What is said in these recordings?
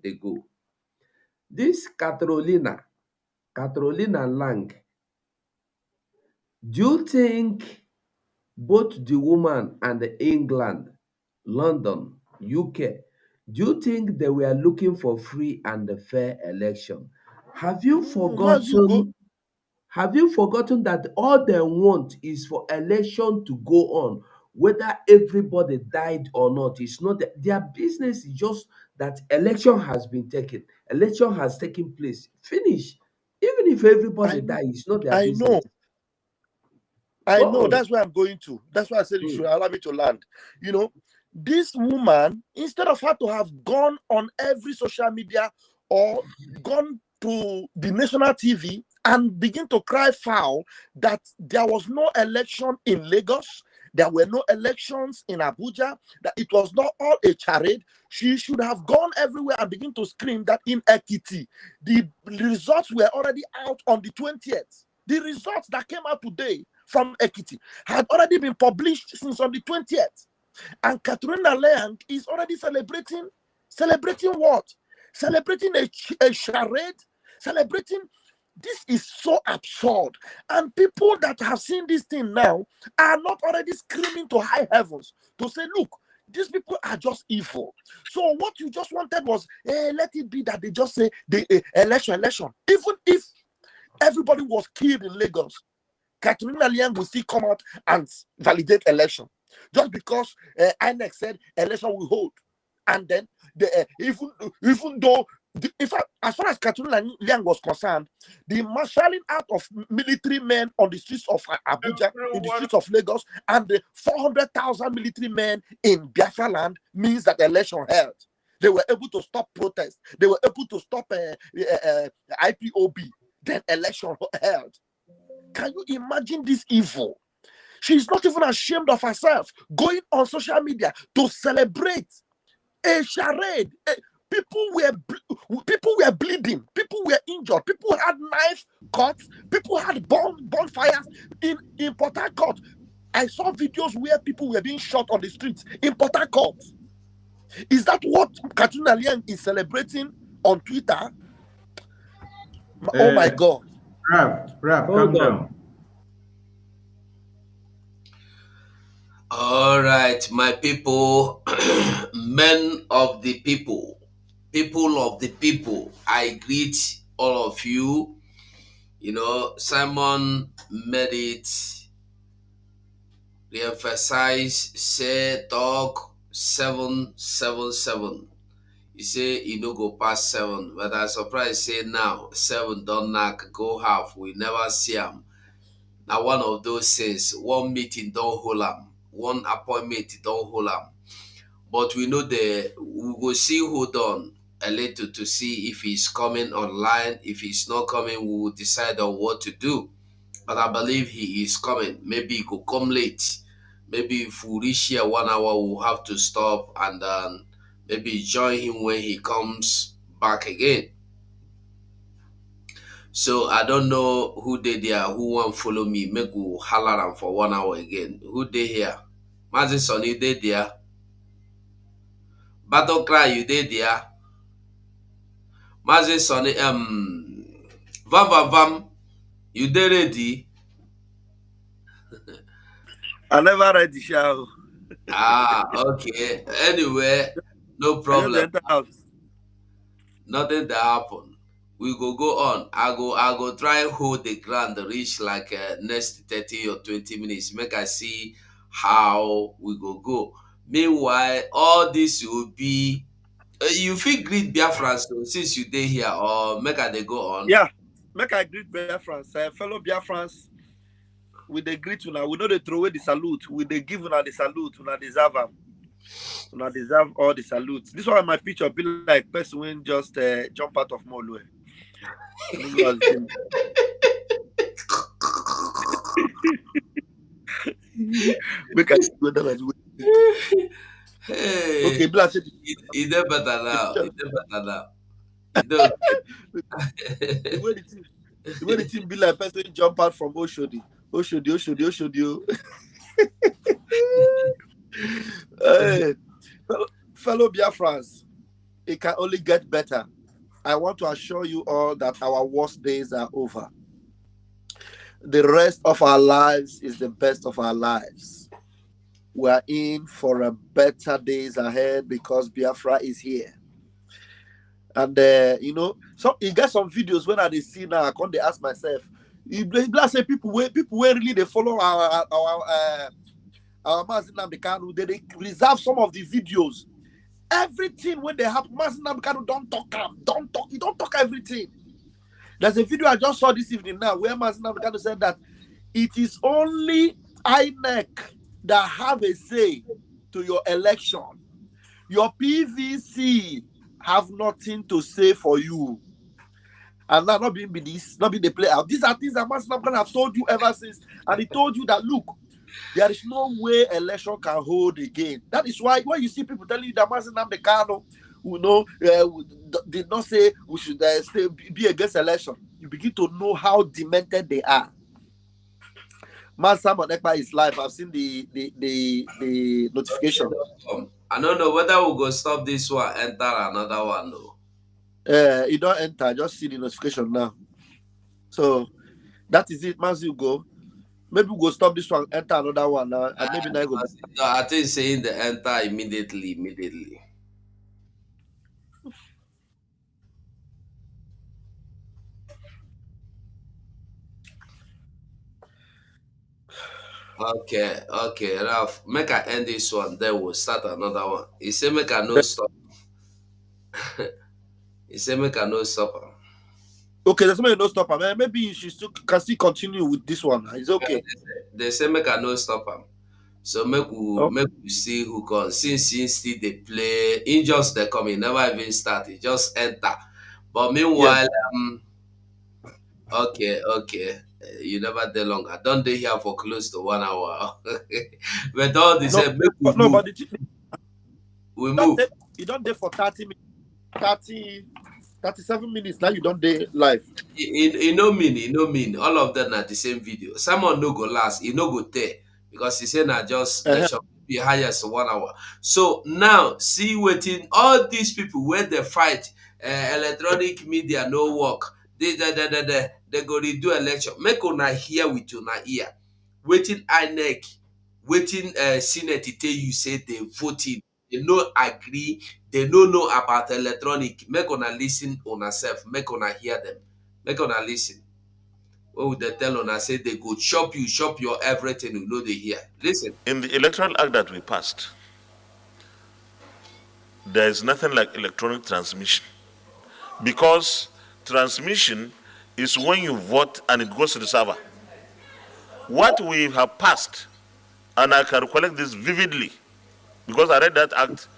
they go. This Carolina Lang, do you think both the woman and England, London, UK, do you think they were looking for free and fair election? Have you Once you go, forgotten Have you forgotten that all they want is for election to go on, whether everybody died or not? It's not their business is just that election has been taken, election has taken place. Finish. Even if everybody I die, it's not their I business. know, I Go know. on. That's where I'm going to. That's why I said you Mm. should allow me to land. You know, this woman, instead of her to have gone on every social media or gone to the national TV and begin to cry foul that there was no election in Lagos, there were no elections in Abuja, that it was not all a charade, she should have gone everywhere and begin to scream that in Ekiti, the results were already out on the 20th. The results that came out today from Ekiti had already been published since on the 20th. And Katrina Leang is already celebrating what? Celebrating a charade, celebrating. This is so absurd. And people that have seen this thing now are not already screaming to high heavens to say, look, these people are just evil. So what you just wanted was, let it be that they just say the election. Even if everybody was killed in Lagos, Katrina Liang will still come out and validate election. Just because INEC said election will hold. And then, even though, in fact, as far as Katrina Liang was concerned, the marshalling out of military men on the streets of Abuja, in the streets of Lagos, and the 400,000 military men in Biafra land means that the election held. They were able to stop protests. They were able to stop IPOB. Then election held. Can you imagine this evil? She's not even ashamed of herself going on social media to celebrate a charade. People were bleeding. People were injured. People had knife cuts. People had bonfires in Port Harcourt. I saw videos where people were being shot on the streets in Port Harcourt. Is that what Katrina Liang is celebrating on Twitter? Oh my God. Rap, Hold calm on. down. All right, my people, men of the people of the people, I greet all of you. You know, Simon made it re-emphasize, say, talk 777. You say you no go pass 7, but I surprised say now 7 don't knock, go half. We never see them. Now one of those things, one meeting don't hold am, one appointment don't hold am. But we know we will see hold on a little to see if he's coming online. If he's not coming, we will decide on what to do. But I believe he is coming. Maybe he could come late. Maybe if we reach here 1 hour, we'll have to stop and then maybe join him when he comes back again. So I don't know who they there, who want follow me. Make we holler am for 1 hour again. Who they here? Mazin Sonny, they there. Battle Cry, you they there. Mazin Sonny, Vam, you they ready? I never read the show. Ah, okay. Anyway, no I just problem. enter house. Nothing that happen. We go on. I go try hold the ground reach like next 30 or 20 minutes. Make I see how we go. Meanwhile, all this will be you feel greet Biafra so since you dey here or make I dey go on. Yeah, make I greet Biafrans, fellow Biafrans. With the greet una, we know they throw away the salute. We they give una the salute, una deserve them. Una deserve all the salutes. This one my picture be like person when just jump out of Molu. Make I go down as well. Hey, Okay, be like say e dey better the now. picture, E dey better now. E dey the okay. way the thing, the way the thing be like person jump out from Oshodi. Hey, fellow Biafrans. it can only get better. I want to assure you all that our worst days are over. The rest of our lives is the best of our lives. We are in for a better days ahead because Biafra is here. And so you get some videos when I see now, I can't ask myself. Say people where really they follow our Mazin Nnamdi Kanu, they reserve some of the videos. Everything when they happen, Mazin Nnamdi Kanu don't talk. You don't talk everything. There's a video I just saw this evening now where Mazin Nnamdi Kanu said that it is only INEC that have a say to your election. Your PVC have nothing to say for you. And now not being this, not being the play out. These are things that Mazin Nnamdi Kanu have told you ever since. And he told you that, look, there is no way election can hold again. That is why when you see people telling you that Mazin Nnamdi Kanu, did not say we should be against election, you begin to know how demented they are. Man, Simon Ekpa is live. I've seen the notification. I don't know whether we'll go stop this one, enter another one though. You don't enter, just see the notification now. So that is it. Once you go, maybe we'll stop this one, enter another one now, and maybe now go. No, I think saying the enter immediately. Okay, Ralph. Make I end this one, then we'll start another one. He say make I no stop. He say make I no stop. Okay, there's somebody no stop. Man. Maybe you should can still continue with this one. It's okay. They say make I no stop him. So make we see who comes. Since still they play, in just they come, he never even start. He just enter. But meanwhile, okay. You never there long. I don't dey here for close to 1 hour. But all they say, make we move. But We move. You don't there for 30 minutes, 37 minutes. Now you don't there live. He no mean. All of them are the same video. Someone no go last. He no go there because he say na just be highest 1 hour. So now see waiting all these people where they fight electronic media no work. They go redo election. Make una hear with una ear. Waiting INEC, waiting Senate tell you say they voting. They no agree. They no know about electronic. Make una listen on self. Make una hear them. Make una listen. What would they tell una say they go chop your everything you know they hear. Listen. In the Electoral Act that we passed, there is nothing like electronic transmission. Because transmission is when you vote and it goes to the server. What we have passed, and I can recollect this vividly, because I read that act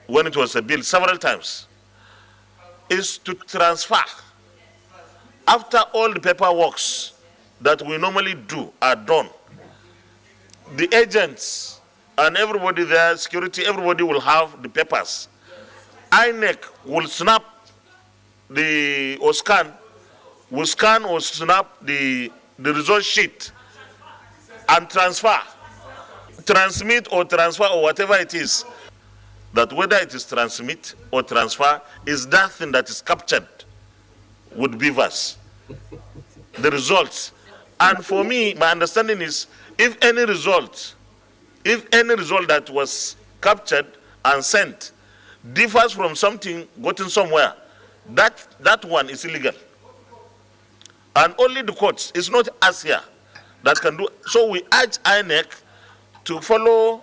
when it was a bill several times, is to transfer after all the paperwork that we normally do are done. The agents and everybody there, security, everybody will have the papers. INEC will snap or scan or snap the result sheet and transmit or transfer or whatever it is. That whether it is transmit or transfer is that thing that is captured with beavers, the results. And for me, my understanding is if any result that was captured and sent differs from something gotten somewhere, that one is illegal. And only the courts, it's not us here that can do. So we urge INEC to follow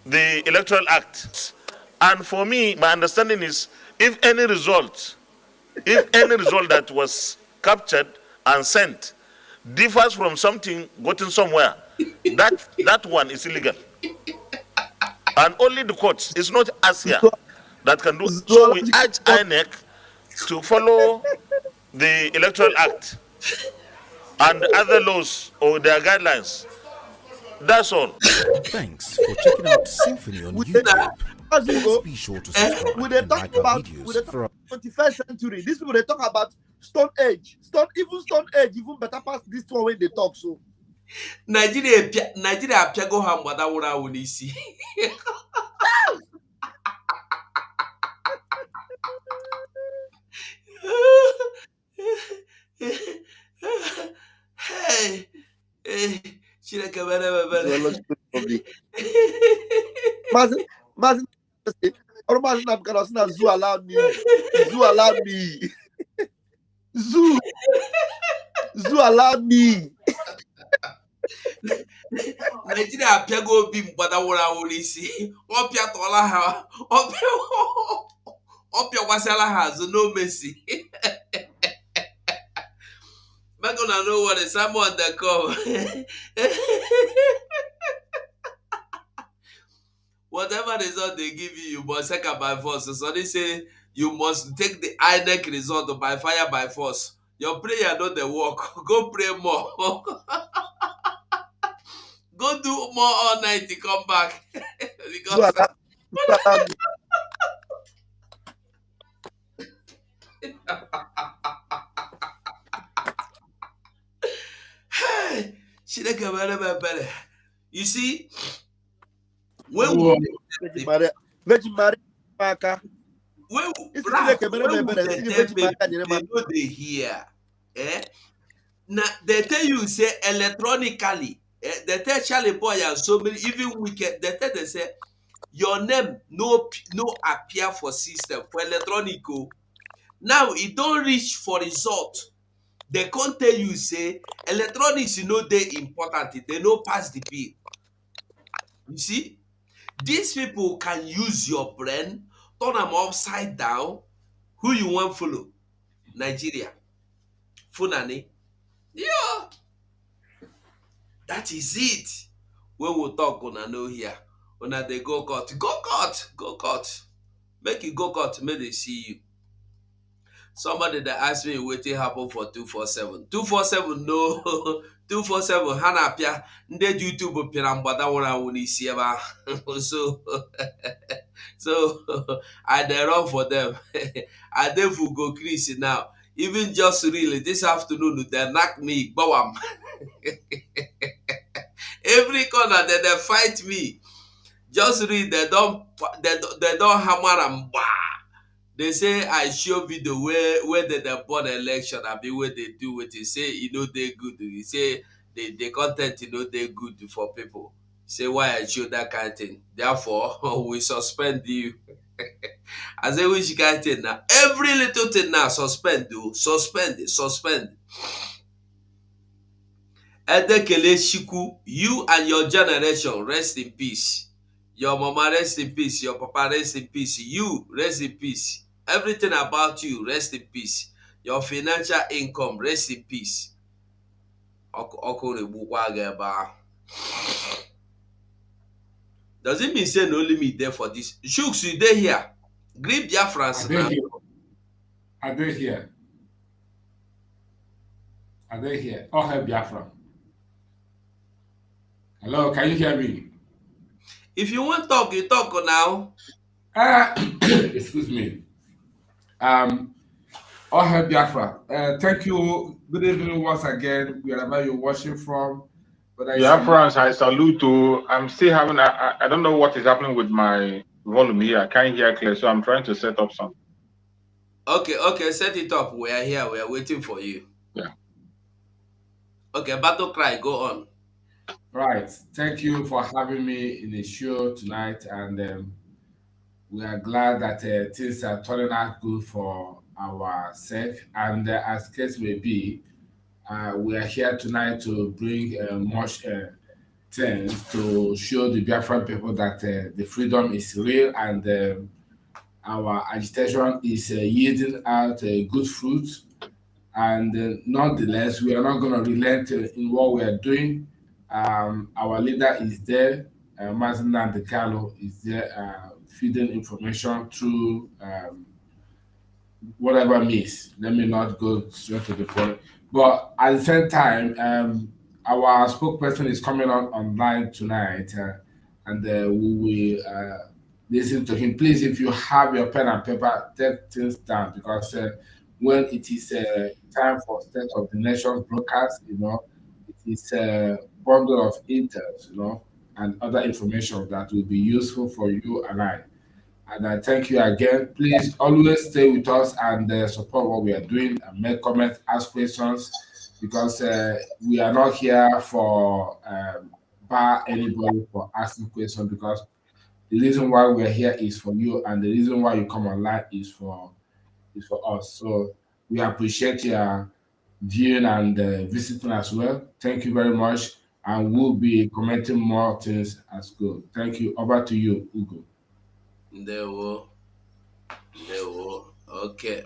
the Electoral Act. And for me, my understanding is if any result that was captured and sent differs from something gotten somewhere, that one is illegal. And only the courts, it's not us here that can do. So we urge INEC to follow the Electoral Act and other laws or their guidelines. That's all. Thanks for checking out Symphony on YouTube. Please be sure to subscribe and like our videos for 21st century. These people they talk about Stone Age, even better past this one when they talk. So Nigeria piago ha mgbada wura n'isi. Zoo allowed me. Zoo allowed me. Zoo allowed me. Nigeria apịago obi mgbada wụrụ awụrụ isi ọ pịatọla ha ọ pịakwasịala ha azụ n'omesi. Make una know what is someone that come. Whatever result they give you, you must take it by force. So they say you must take the INEC result by fire by force. Your prayer not the work. Go pray more. Go do more all night to come back. Because you see, when we know they hear, now they tell you say electronically, they tell Charlie Boy and so many even wicked, they tell they say your name no appear for system for electronic. Now it don't reach for result. They can't tell you say electronics they important, they no pass the bill. You see, these people can use your brain, turn them upside down. Who you want follow? Nigeria. Funani. Yeah. That is it. When we talk on know here. When they go court. Go court. Go court. Make it go court. May they see you. Somebody that asked me what happen for 247. 247 no 247 Hana Pia Nde YouTube Pira Mbada Wuna isi ebe ahụ. So I dey run for them. I dey go Chris now. Even just really this afternoon they knock me bawam. Every corner they fight me. Just read they don't hammer and bah. They say I show video where they born election and be where they do what they say, they good. You say the content, they good for people. Say why I show that kind of thing. Therefore, we suspend you. I say which kind of thing now? Every little thing now, suspend. Edekele Shiku, you and your generation, rest in peace. Your mama, rest in peace. Your papa, rest in peace. You, rest in peace. Everything about you, rest in peace. Your financial income, rest in peace. Does it mean say no limit there for this? Shooks, you there here? Great Biafrans now. Are they here? Are they here? Oh, hey, Biafra. Hello, can you hear me? If you want to talk, you talk now. Excuse me. Oh, hey, Biafra. Thank you. Good evening once again, wherever you're watching from. But Biafrans, I salute you. I'm still having, I don't know what is happening with my volume here. I can't hear clear, so I'm trying to set up something. Okay, set it up. We are here. We are waiting for you. Yeah. Okay, Battle Cry, go on. Right. Thank you for having me in the show tonight, and we are glad that things are turning out good for our sake. And as case may be, we are here tonight to bring much things to show the Biafran people that the freedom is real, and our agitation is yielding out good fruit. And nonetheless, we are not going to relent in what we are doing. Our leader is there, NNAMDI is there, feeding information through whatever means. Let me not go straight to the point. But at the same time, our spokesperson is coming on online tonight, and we will listen to him. Please, if you have your pen and paper, take things down, because when it is time for State of the Nation broadcast, it is a bundle of intels, and other information that will be useful for you and I. And I thank you again. Please always stay with us and support what we are doing, and make comments, ask questions, because we are not here for bar anybody for asking questions, because the reason why we're here is for you, and the reason why you come online is for us. So we appreciate your viewing and visiting as well. Thank you very much, and we'll be commenting more things as good. Thank you. Over to you, Ugo. There were. Okay.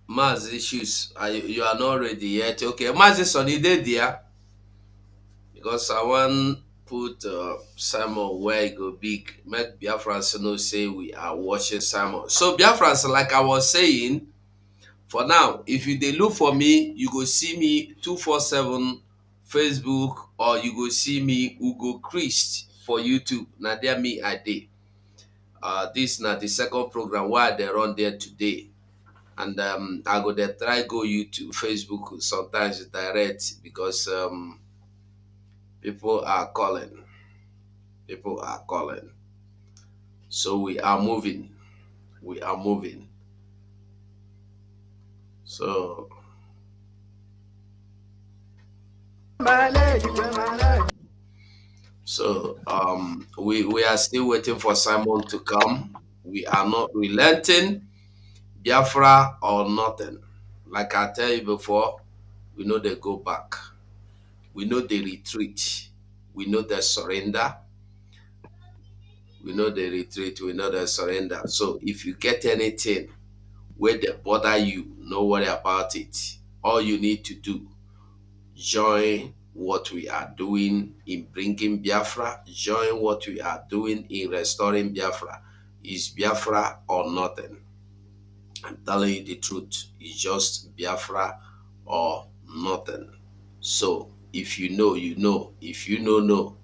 Mazi issues. You are not ready yet. Okay, Mazi Sonny there. Because I want put Simon where it go big. Make Biafrans know say we are watching Simon. So Biafrans, like I was saying, for now, if you dey look for me, you go see me 247 Facebook, or you go see me Ugo Christ for YouTube. Now there me I dey. This na the second program why they run there today. And I go there try go YouTube, Facebook sometimes direct, because people are calling. People are calling. So we are moving. We are moving. So we are still waiting for Simon to come. We are not relenting, Biafra or nothing. Like I tell you before, we know they go back. We know they retreat. We know they surrender. We know they retreat. We know they surrender. So if you get anything where they bother you, no worry about it. All you need to do, join what we are doing in bringing Biafra, join what we are doing in restoring Biafra. Is Biafra or nothing? I'm telling you the truth. It's just Biafra or nothing. So if you know, you know. If you know,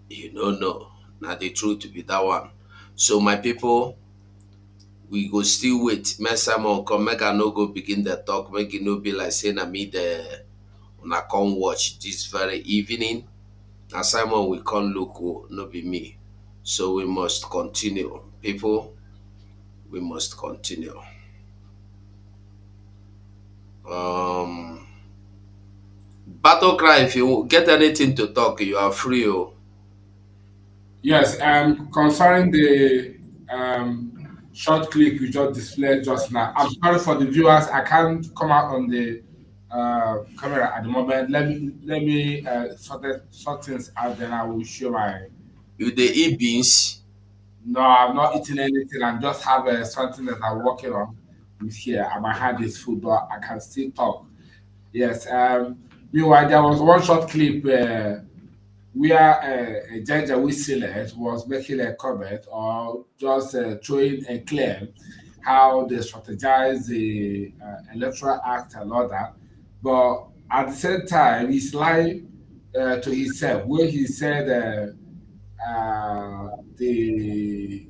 you know. Now the truth be that one. So my people, we go still wait. Make Simon come, make I no go begin the talk, make it no be like saying I me the una come watch this very evening. Na Simon we come look, no be me. So we must continue. People, we must continue. Battle Cry, if you get anything to talk, you are free. Oh. Yes, concerning the short clip you just displayed just now, I'm sorry for the viewers. I can't come out on the camera at the moment. Let me sort things out. Then I will show my. You dey eat beans? No, I'm not eating anything. I just have something that I'm working on with here. And my hand is full, but I can still talk. Yes. Meanwhile, there was one short clip where a judge was making a comment or just throwing a claim how they strategize the electoral act and all that. But at the same time, he's lying to himself, where he said the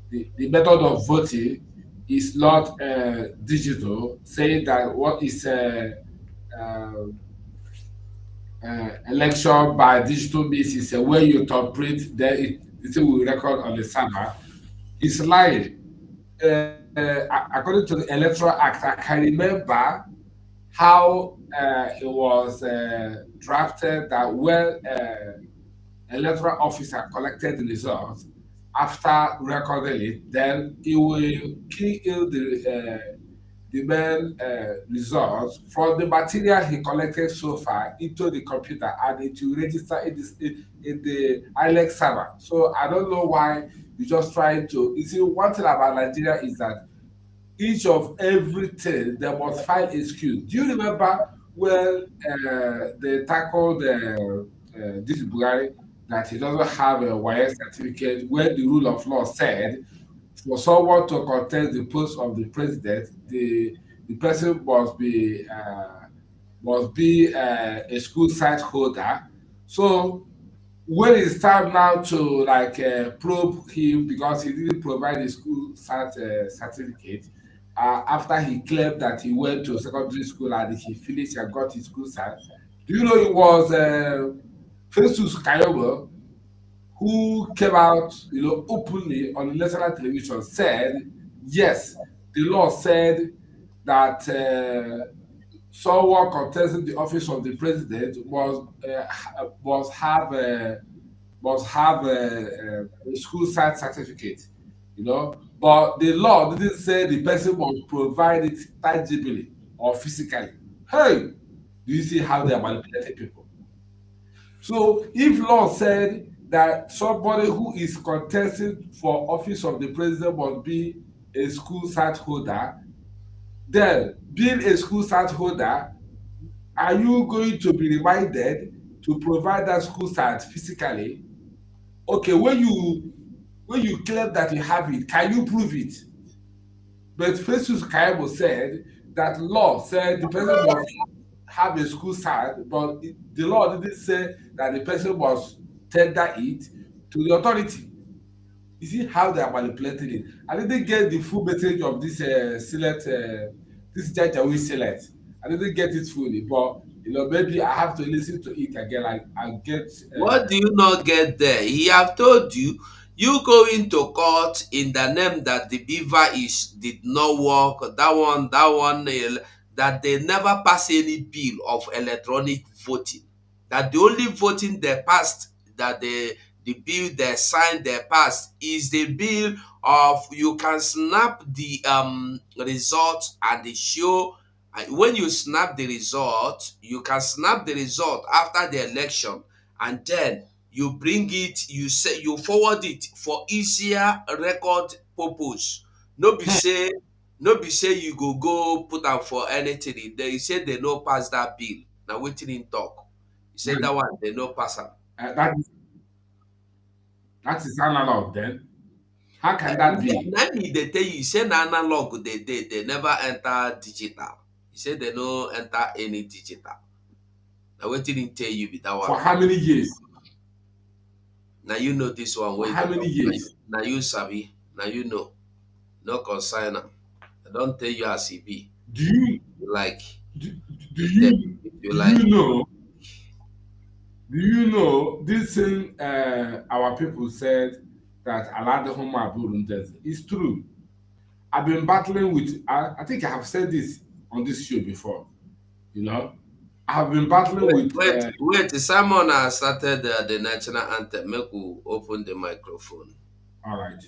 the method of voting is not digital, saying that what is election by digital means is a way you interpret, then it will record on the server. It's lying. According to the Electoral Act, I can remember how it was drafted that when electoral officer collected the results, after recording it, then it will key in the main results from the material he collected so far into the computer, and it will register in the ILEC server. So I don't know why you just trying to. You see, one thing about Nigeria is that each of everything they must file excuse. Do you remember when they tackled this Buhari that he doesn't have a YS certificate, where the rule of law said for someone to contest the post of the president, the person must be a school site holder. So when it's time now to probe him because he didn't provide a school site certificate, after he claimed that he went to secondary school and he finished and got his school site, do you know it was Festus Kayogo who came out, openly on national television, said, yes, the law said that someone contesting the office of the president must have a school site certificate, But the law didn't say the person must provide it tangibly or physically. Hey, do you see how they are manipulating people? So if law said that somebody who is contesting for office of the president must be a school site holder, then being a school site holder, are you going to be reminded to provide that school site physically? Okay, when you claim that you have it, can you prove it? But Festus Kaibo said that law said the person must have a school site, but the law didn't say that the person must tender it to the authority. You see how they are manipulating it. I didn't get the full message of this this Jajawi select. I didn't get it fully, but maybe I have to listen to it again. I get. What do you not get there? He have told you, you go into court in the name that the beaver did not work. That one, that they never pass any bill of electronic voting. That the only voting they passed, that the bill they signed, they passed, is the bill of you can snap the results and the show. When you snap the result, you can snap the result after the election, and then you bring it, you forward it for easier record purpose. No be say you go put am for anything. They say they no pass that bill. Na wetin him talk. He say that one they no pass am. That is analog then. How can that be? Na me dey tell you, say na analog they never enter digital. He say they no enter any digital. Na wetin him tell you be that one. For how many years? Now you know this one. For how many years? Now you sabi. Now you know. No consign am. I don't tell you as e be. Do you like? Do you know this thing? Our people said that Alade Homa Burundes is true. I've been battling with. I think I have said this on this show before. I've been battling with. Wait. Simon has started the national anthem. Make we open the microphone. All right.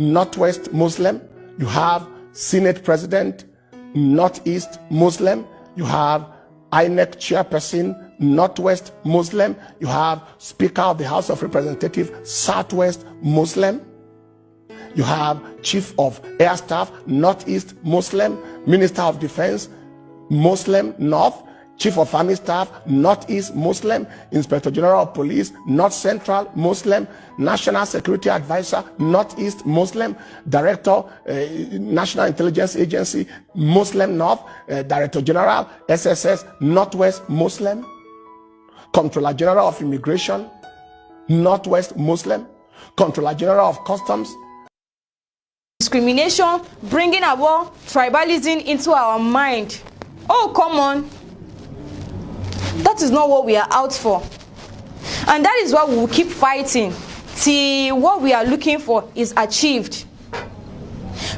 Northwest Muslim, you have Senate President, Northeast Muslim, you have INEC Chairperson, Northwest Muslim, you have Speaker of the House of Representatives, Southwest Muslim, you have Chief of Air Staff, Northeast Muslim, Minister of Defense, Muslim North, Chief of Army Staff, Northeast Muslim, Inspector General of Police, North Central Muslim, National Security Advisor, Northeast Muslim, Director, National Intelligence Agency, Muslim North, Director General, SSS, Northwest Muslim, Comptroller General of Immigration, Northwest Muslim, Comptroller General of Customs. Discrimination, bringing about tribalism into our mind. Oh, come on. That is not what we are out for. And that is why we will keep fighting till what we are looking for is achieved.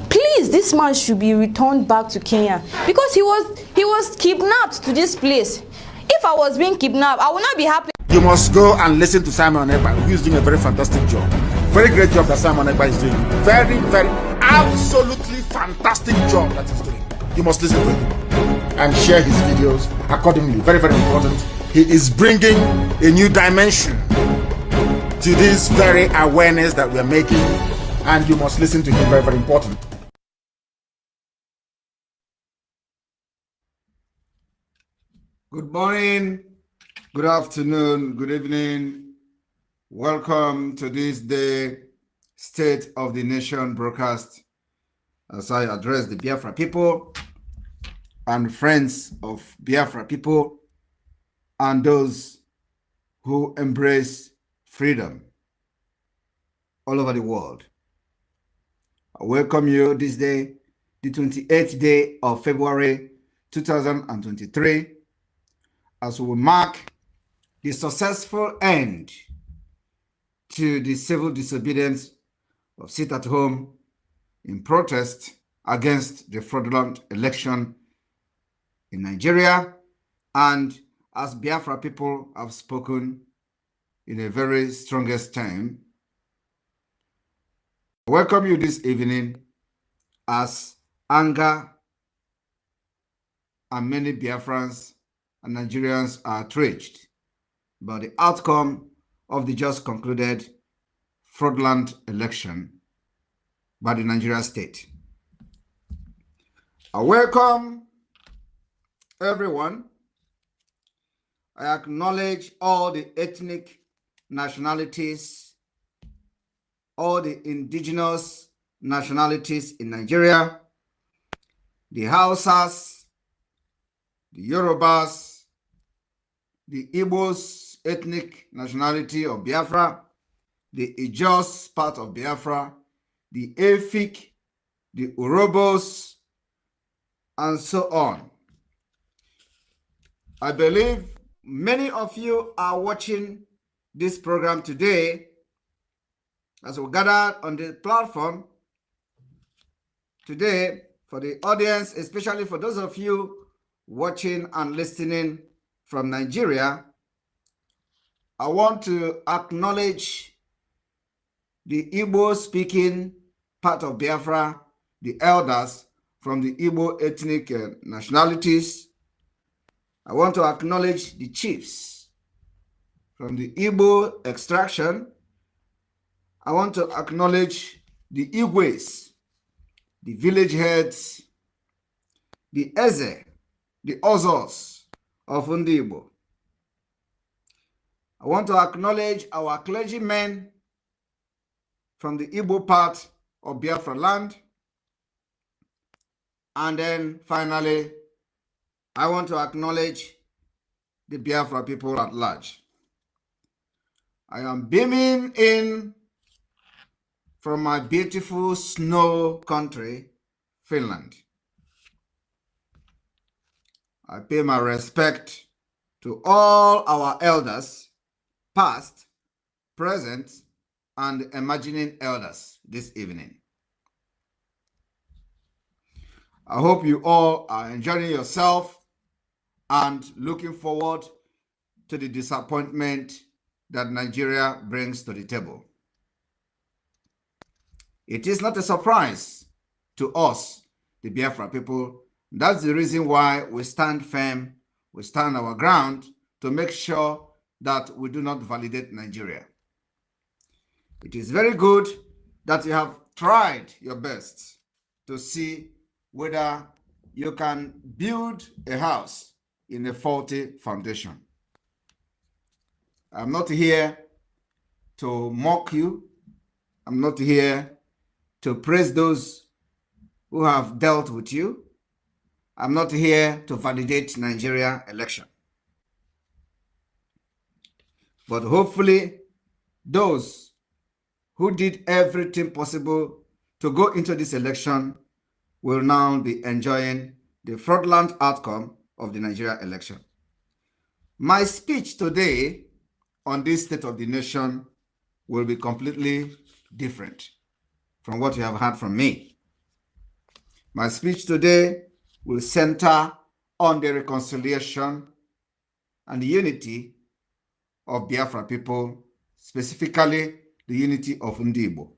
Please Please, this man should be returned back to Kenya because he was kidnapped to this place. If I was being kidnapped, I would not be happy. You must go and listen to Simon Ekpa, who is doing a very fantastic job. Very great job that Simon Ekpa is doing. Very, very, absolutely fantastic job that he's doing. You must listen to him and share his videos accordingly. Very, very important. He is bringing a new dimension to this very awareness that we're making, and you must listen to him. Very, very important. Good morning, good afternoon, good evening. Welcome to this day State of the Nation broadcast as I address the Biafra people and friends of Biafra people and those who embrace freedom all over the world. I welcome you this day, the 28th day of February 2023, as we mark the successful end to the civil disobedience of sit at home in protest against the fraudulent election in Nigeria, and as Biafra people have spoken in a very strongest term. I welcome you this evening as anger and many Biafrans and Nigerians are outraged about the outcome of the just concluded fraudulent election by the Nigeria state. I welcome everyone. I acknowledge all the ethnic nationalities, all the indigenous nationalities in Nigeria, the Hausas, the Yorubas, the Igbos ethnic nationality of Biafra, the Ijos part of Biafra, the Efik, the Urobos, and so on. I believe many of you are watching this program today as we gathered on the platform today. For the audience, especially for those of you watching and listening from Nigeria, I want to acknowledge the Igbo speaking part of Biafra, the elders from the Igbo ethnic nationalities. I want to acknowledge the chiefs from the Igbo extraction. I want to acknowledge the Igwes, the village heads, the Eze, the Ozos of Igbo. I want to acknowledge our clergymen from the Igbo part of Biafra land. And then finally, I want to acknowledge the Biafra people at large. I am beaming in from my beautiful snow country, Finland. I pay my respect to all our elders, past, present, and emerging elders this evening. I hope you all are enjoying yourself and looking forward to the disappointment that Nigeria brings to the table. It is not a surprise to us, the Biafra people. That's the reason why we stand firm, we stand our ground to make sure that we do not validate Nigeria. It is very good that you have tried your best to see whether you can build a house in a faulty foundation. I'm not here to mock you. I'm not here to praise those who have dealt with you. I'm not here to validate Nigeria election. But hopefully, those who did everything possible to go into this election will now be enjoying the fraudulent outcome of the Nigeria election. My speech today on this State of the Nation will be completely different from what you have heard from me. My speech today will center on the reconciliation and the unity of Biafra people, specifically the unity of Ndibo,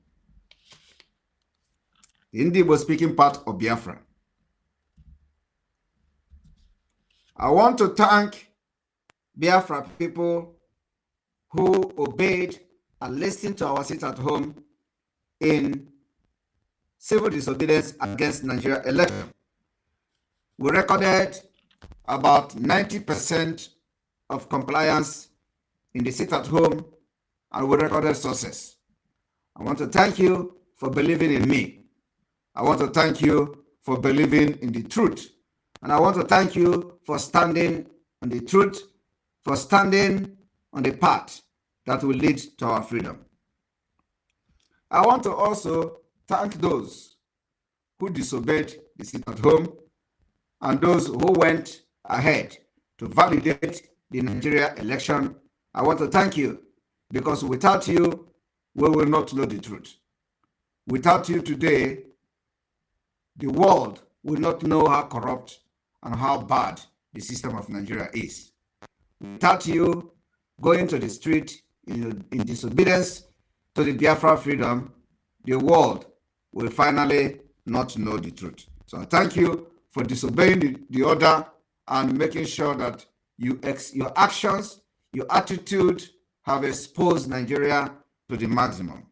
the Ndibo speaking part of Biafra. I want to thank Biafra people who obeyed and listened to our sit-at-home in civil disobedience against Nigeria election. We recorded about 90% of compliance in the sit-at-home, and we recorded success. I want to thank you for believing in me. I want to thank you for believing in the truth. And I want to thank you for standing on the truth, for standing on the path that will lead to our freedom. I want to also thank those who disobeyed the sit-at-home and those who went ahead to validate the Nigeria election. I want to thank you, because without you, we will not know the truth. Without you today, the world will not know how corrupt and how bad the system of Nigeria is. Without you going to the street in disobedience to the Biafra freedom, the world will finally not know the truth. So I thank you for disobeying the order and making sure that your actions, your attitude have exposed Nigeria to the maximum.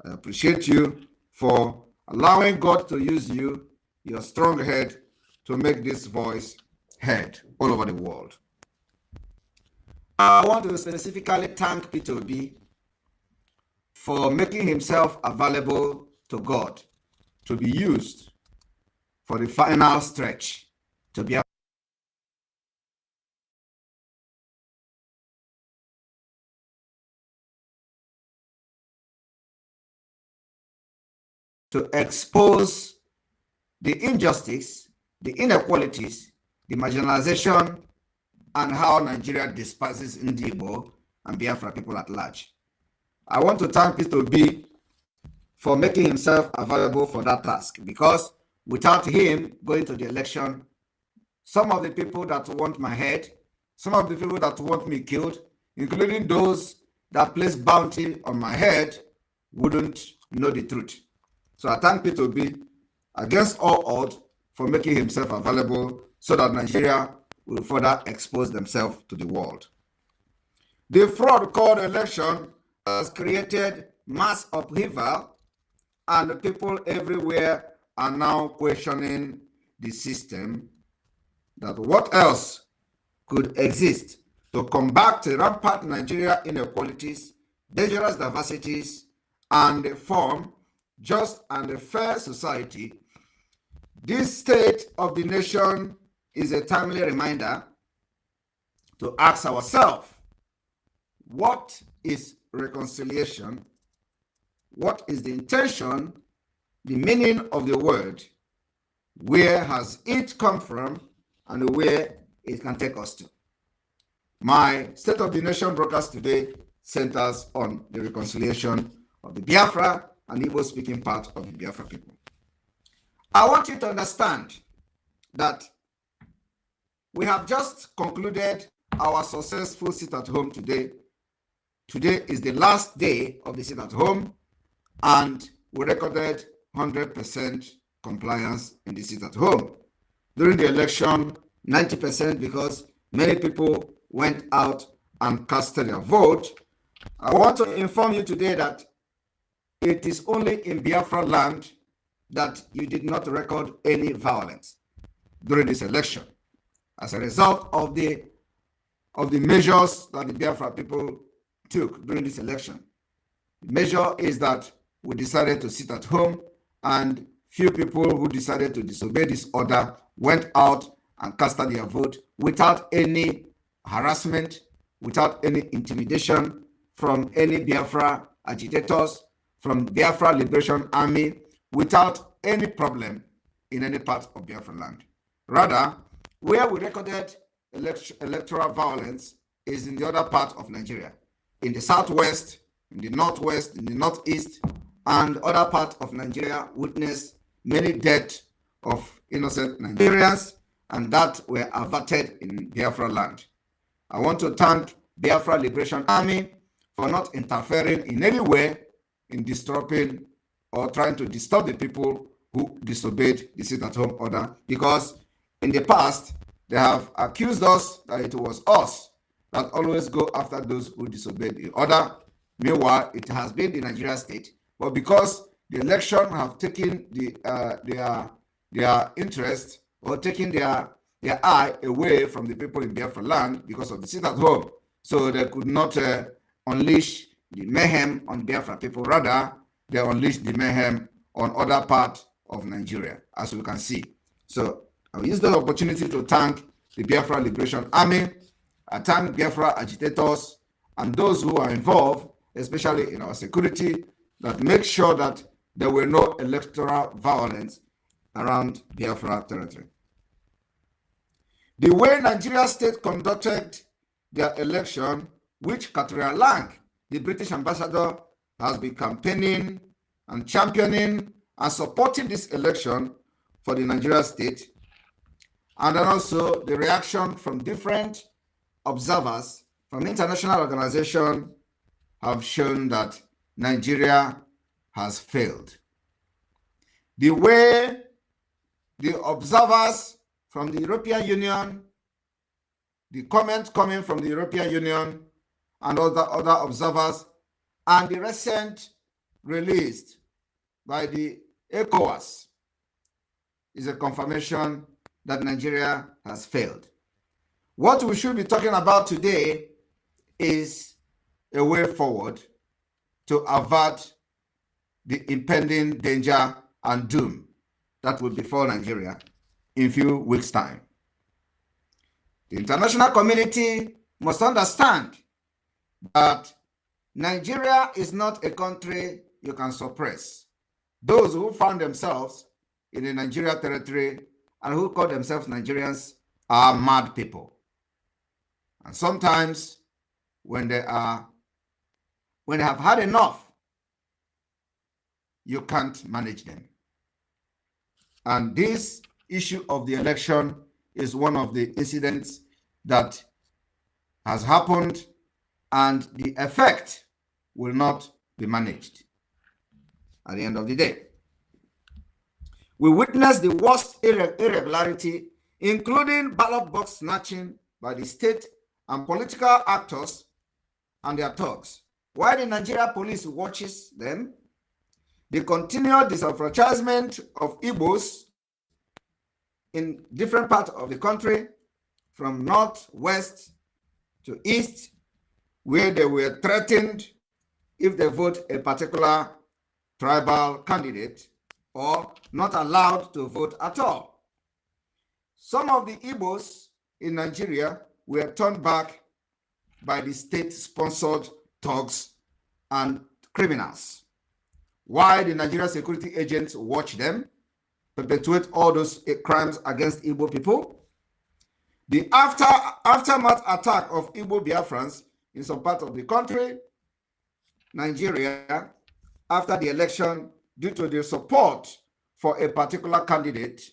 I appreciate you for allowing God to use you, your strong head, to make this voice heard all over the world. I want to specifically thank P2B for making himself available to God to be used for the final stretch to be to expose the injustice, the inequalities, the marginalization, and how Nigeria despises Ndibo and Biafra people at large. I want to thank P2B for making himself available for that task, because without him going to the election, some of the people that want my head, some of the people that want me killed, including those that place bounty on my head, wouldn't know the truth. So I thank P2B against all odds for making himself available so that Nigeria will further expose themselves to the world. The fraud called election has created mass upheaval, and people everywhere are now questioning the system, that what else could exist to combat the rampant Nigeria inequalities, dangerous diversities, and form just and a fair society. This state of the nation is a timely reminder to ask ourselves, what is reconciliation? What is the intention, the meaning of the word? Where has it come from, and where it can take us to? My State of the Nation broadcast today centers on the reconciliation of the Biafra and Igbo-speaking part of the Biafra people. I want you to understand that we have just concluded our successful sit-at-home today. Today is the last day of the sit-at-home, and we recorded 100% compliance in the sit-at-home. During the election, 90%, because many people went out and casted their vote. I want to inform you today that it is only in Biafra land that you did not record any violence during this election as a result of the measures that the Biafra people took during this election. The measure is that we decided to sit at home, and few people who decided to disobey this order went out and casted their vote without any harassment, without any intimidation from any Biafra agitators, from Biafra Liberation Army, without any problem in any part of Biafra land. Rather, where we recorded electoral violence is in the other part of Nigeria, in the southwest, in the northwest, in the northeast, and other parts of Nigeria witnessed many deaths of innocent Nigerians, and that were averted in Biafra land. I want to thank Biafra Liberation Army for not interfering in any way in disrupting or trying to disturb the people who disobeyed the sit-at-home order, because in the past, they have accused us that it was us that always go after those who disobeyed the order. Meanwhile, it has been the Nigeria state. But because the election have taken their interest or taken their eye away from the people in Biafra land because of the sit-at-home, so they could not unleash the mayhem on Biafra people. Rather, they unleashed the mayhem on other parts of Nigeria, as we can see. So I'll use the opportunity to thank the Biafra Liberation Army. I thank Biafra agitators and those who are involved, especially in our security, that make sure that there were no electoral violence around Biafra territory. The way Nigeria state conducted their election, which Katrina Lang, the British ambassador, has been campaigning and championing and supporting this election for the Nigeria state, and then also the reaction from different observers from international organizations have shown that Nigeria has failed. The way the observers from the European Union, the comments coming from the European Union and other observers, and the recent released by the ECOWAS is a confirmation that Nigeria has failed. What we should be talking about today is a way forward to avert the impending danger and doom that will befall Nigeria in a few weeks' time. The international community must understand that Nigeria is not a country you can suppress. Those who found themselves in the Nigeria territory and who call themselves Nigerians are mad people. And sometimes when they have had enough, you can't manage them. And this issue of the election is one of the incidents that has happened, and the effect will not be managed at the end of the day. We witnessed the worst irregularity, including ballot box snatching by the state and political actors and their thugs. While the Nigeria police watches them, the continued disenfranchisement of Igbos in different parts of the country, from north, west to east, where they were threatened if they vote a particular tribal candidate or not allowed to vote at all. Some of the Igbos in Nigeria were turned back by the state-sponsored thugs and criminals. While the Nigeria security agents watch them perpetuate all those crimes against Igbo people, the aftermath attack of Igbo Biafrans in some part of the country, Nigeria, after the election, due to their support for a particular candidate,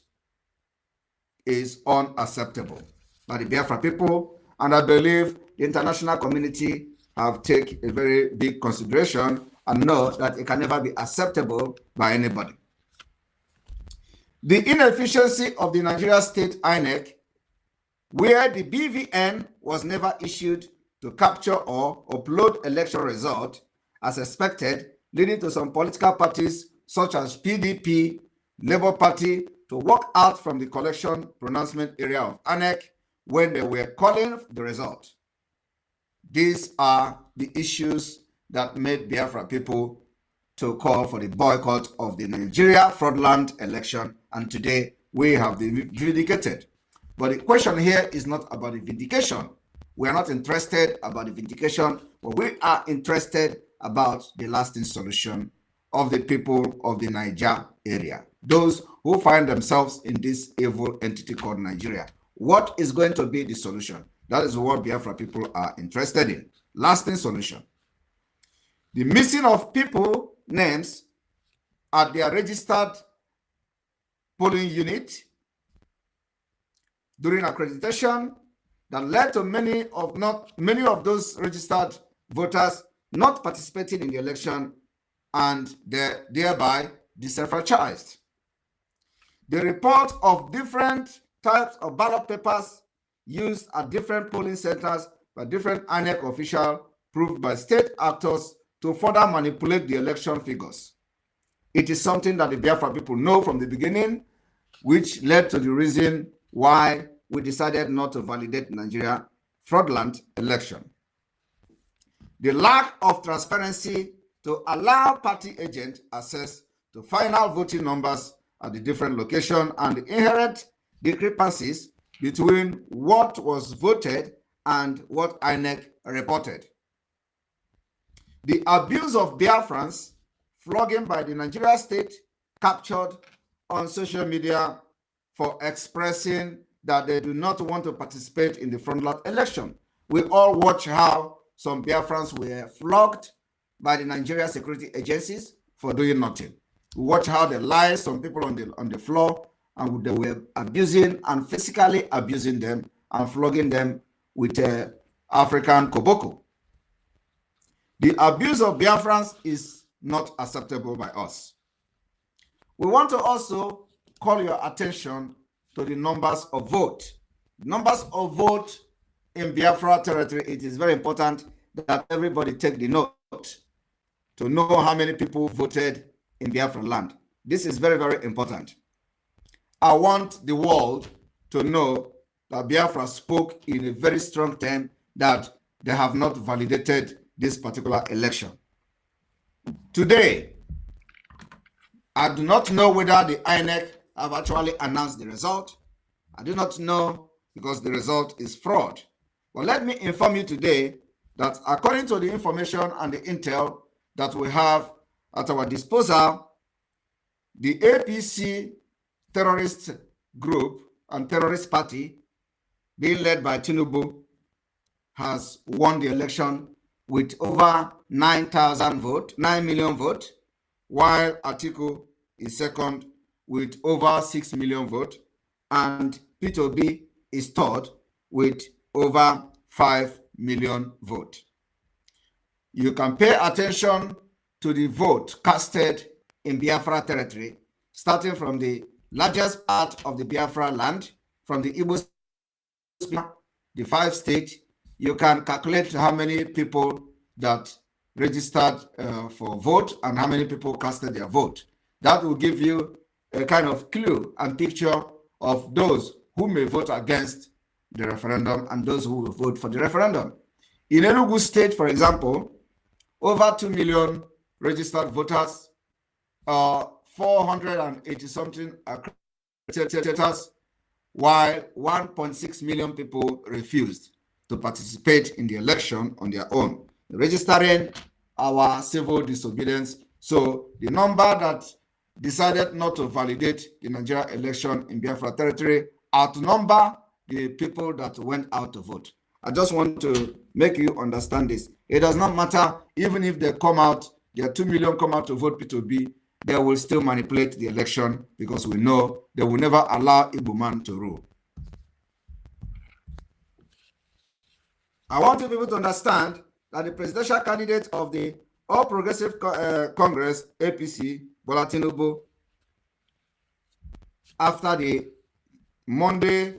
is unacceptable by the Biafra people, and I believe the international community have taken a very big consideration and know that it can never be acceptable by anybody. The inefficiency of the Nigeria State INEC, where the BVN was never issued to capture or upload election result as expected, leading to some political parties such as PDP, Labour Party, to walk out from the collection pronouncement area of INEC when they were calling the result. These are the issues that made Biafra people to call for the boycott of the Nigeria fraudulent election, and today we have been vindicated. But the question here is not about the vindication. We are not interested about the vindication, but we are interested about the lasting solution of the people of the Niger area, those who find themselves in this evil entity called Nigeria. What is going to be the solution? That is what Biafra people are interested in. Lasting solution. The missing of people names at their registered polling unit during accreditation that led to many of those registered voters not participating in the election and thereby disenfranchised. The report of different types of ballot papers used at different polling centers by different INEC officials proved by state actors to further manipulate the election figures. It is something that the Biafra people know from the beginning, which led to the reason why we decided not to validate Nigeria fraudulent election. The lack of transparency to allow party agents access to final voting numbers at the different locations and the inherent discrepancies between what was voted and what INEC reported. The abuse of Biafrans, flogging by the Nigeria state, captured on social media for expressing that they do not want to participate in the fraudulent election. We all watch how some Biafrans were flogged by the Nigeria security agencies for doing nothing. We watch how they lie some people on the floor, and they were abusing and physically abusing them and flogging them with African koboko. The abuse of Biafrans is not acceptable by us. We want to also call your attention to the numbers of vote. Numbers of vote in Biafra territory, it is very important that everybody take the note to know how many people voted in Biafra land. This is very, very important. I want the world to know that Biafra spoke in a very strong term that they have not validated this particular election. Today, I do not know whether the INEC have actually announced the result. I do not know because the result is fraud. But let me inform you today that according to the information and the intel that we have at our disposal, the APC terrorist group and terrorist party being led by Tinubu has won the election with over 9 million votes, while Atiku is second with over 6 million votes, and P2B is third with over 5 million votes. You can pay attention to the vote casted in Biafra territory, starting from the largest part of the Biafra land, from the Igbo, the 5 states. You can calculate how many people that registered for vote and how many people casted their vote. That will give you a kind of clue and picture of those who may vote against the referendum and those who will vote for the referendum. In Enugu State, for example, over 2 million registered voters, 480 something accredited, while 1.6 million people refused to participate in the election on their own, registering our civil disobedience. So the number that decided not to validate the Nigeria election in Biafra territory outnumber the people that went out to vote. I just want to make you understand this. It does not matter, even if they come out, there are 2 million come out to vote P2B, they will still manipulate the election because we know they will never allow Igbo man to rule. I want you people to understand that the presidential candidate of the All Progressive Congress, APC, Bola Tinubu, after the Monday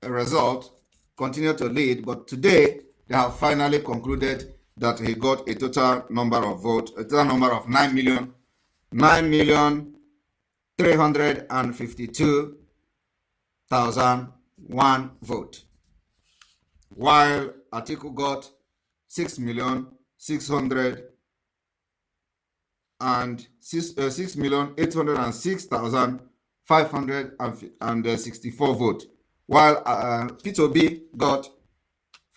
result, continued to lead, but today they have finally concluded that he got a total number of votes, a total number of 9,352,001 vote, while Atiku got 6,806,564 votes, while P2B got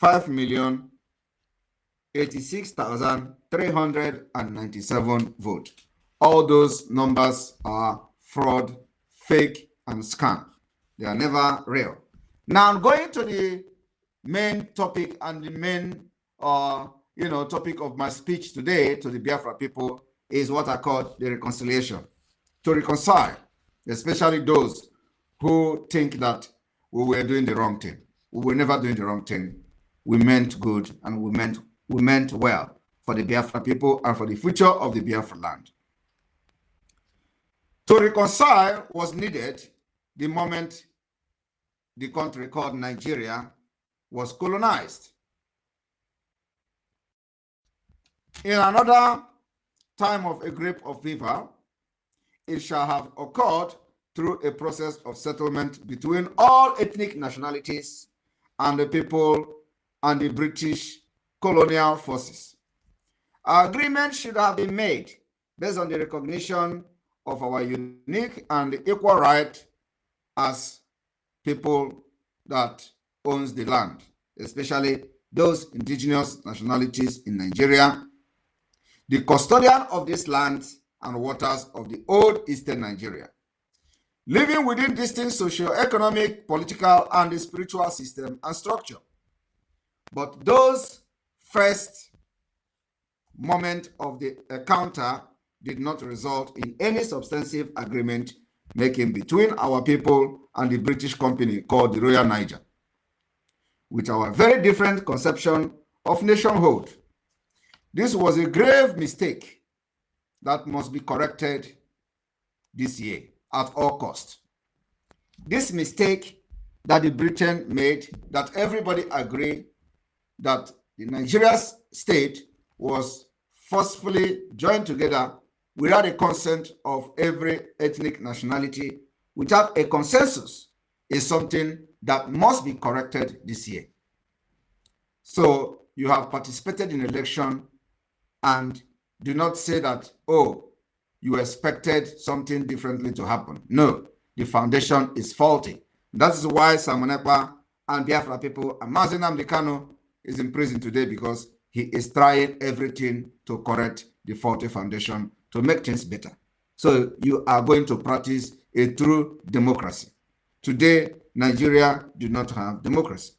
5,086,397 votes. All those numbers are fraud, fake, and scam. They are never real. Now, going to the main topic and the main topic of my speech today to the Biafra people is what I call the reconciliation. To reconcile especially those who think that we were doing the wrong thing. We were never doing the wrong thing. We meant good, and we meant well for the Biafra people and for the future of the Biafra land. To reconcile was needed the moment the country called Nigeria was colonized. In another time of a grape of fever, it shall have occurred through a process of settlement between all ethnic nationalities and the people and the British colonial forces. Agreement should have been made based on the recognition of our unique and equal right as people that owns the land, especially those indigenous nationalities in Nigeria, the custodian of this land and waters of the old Eastern Nigeria, living within distinct socio-economic, political, and spiritual system and structure. But those first moment of the encounter did not result in any substantive agreement making between our people and the British company called the Royal Niger, with our very different conception of nationhood. This was a grave mistake that must be corrected this year at all costs. This mistake that the Britain made, that everybody agreed that the Nigeria state was forcefully joined together without a consent of every ethnic nationality, without a consensus, is something that must be corrected this year. So you have participated in election and do not say that, oh, you expected something differently to happen. No, the foundation is faulty. That is why Simon Ekpa and Biafra people and NNAMDI Kanu is in prison today, because he is trying everything to correct the faulty foundation to make things better. So you are going to practice a true democracy. Today, Nigeria do not have democracy.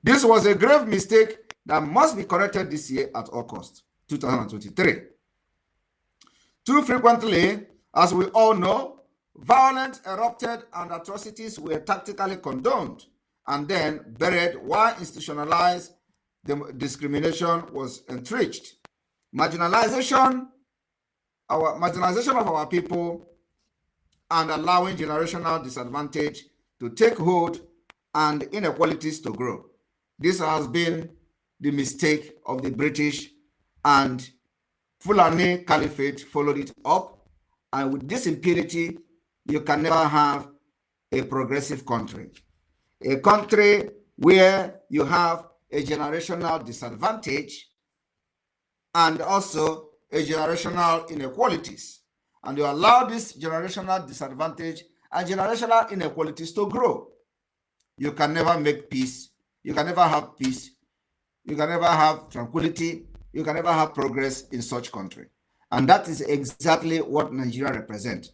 This was a grave mistake that must be corrected this year at all costs, 2023. Too frequently, as we all know, violence erupted and atrocities were tactically condoned and then buried while institutionalized discrimination was entrenched. Marginalization of our people and allowing generational disadvantage to take hold and inequalities to grow. This has been the mistake of the British, and Fulani Caliphate followed it up. And with this impunity, you can never have a progressive country. A country where you have a generational disadvantage and also a generational inequalities. And you allow this generational disadvantage and generational inequalities to grow. You can never make peace. You can never have peace. You can never have tranquility. You can never have progress in such country. And that is exactly what Nigeria represents.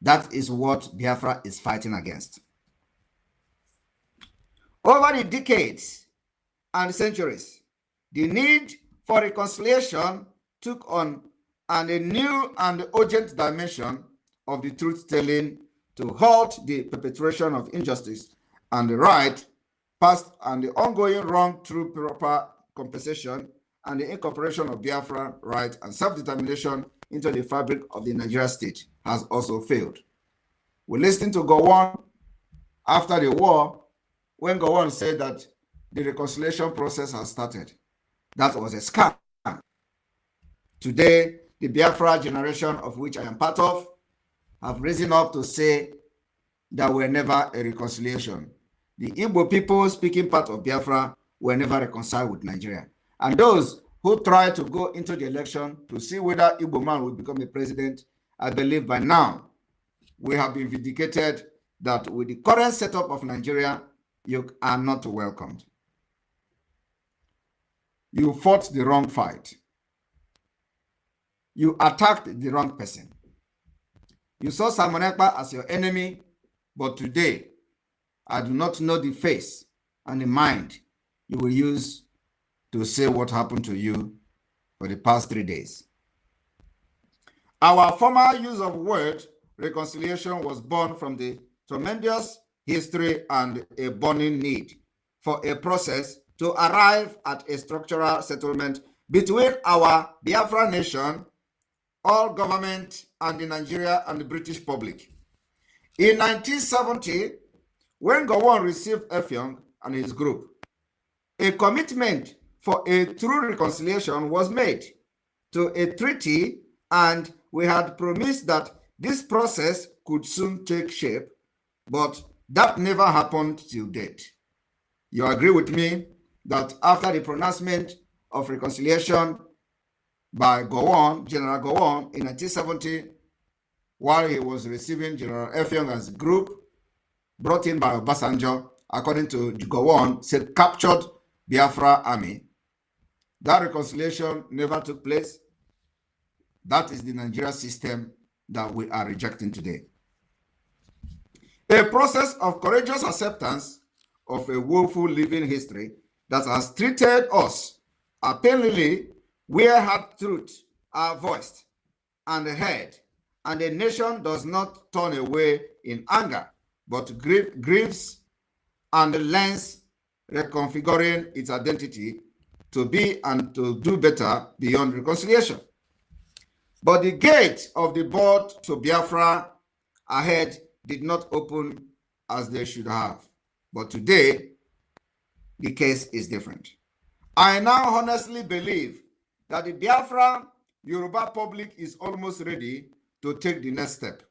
That is what Biafra is fighting against. Over the decades and centuries, the need for reconciliation took on a new and urgent dimension of the truth-telling to halt the perpetration of injustice and the right, past and the ongoing wrong through proper compensation and the incorporation of Biafra right and self-determination into the fabric of the Nigeria state has also failed. We listened to Gowon after the war when Gowon said that the reconciliation process has started. That was a scam. Today, the Biafra generation, of which I am part of, have risen up to say there were never a reconciliation. The Igbo people speaking part of Biafra were never reconciled with Nigeria. And those who try to go into the election to see whether Igbo man will become a president, I believe by now we have been vindicated that with the current setup of Nigeria, you are not welcomed. You fought the wrong fight. You attacked the wrong person. You saw Simon Ekpa as your enemy, but today, I do not know the face and the mind you will use to say what happened to you for the past 3 days. Our former use of word reconciliation was born from the tremendous history and a burning need for a process to arrive at a structural settlement between our Biafra nation, all government, and the Nigeria and the British public. In 1970, when Gowon received Effiong and his group, a commitment for a true reconciliation was made to a treaty, and we had promised that this process could soon take shape, but that never happened till date. You agree with me that after the pronouncement of reconciliation by Gowon, General Gowon, in 1970, while he was receiving General Effiong as a group brought in by Obasanjo, according to Gowon, said captured Biafra army, that reconciliation never took place. That is the Nigeria system that we are rejecting today. A process of courageous acceptance of a woeful living history that has treated us apparently where hard truths are voiced and heard, and a nation does not turn away in anger, but grieves and learns reconfiguring its identity to be and to do better beyond reconciliation. But the gate of the board to Biafra ahead did not open as they should have. But today, the case is different. I now honestly believe that the Biafra Yoruba public is almost ready to take the next step,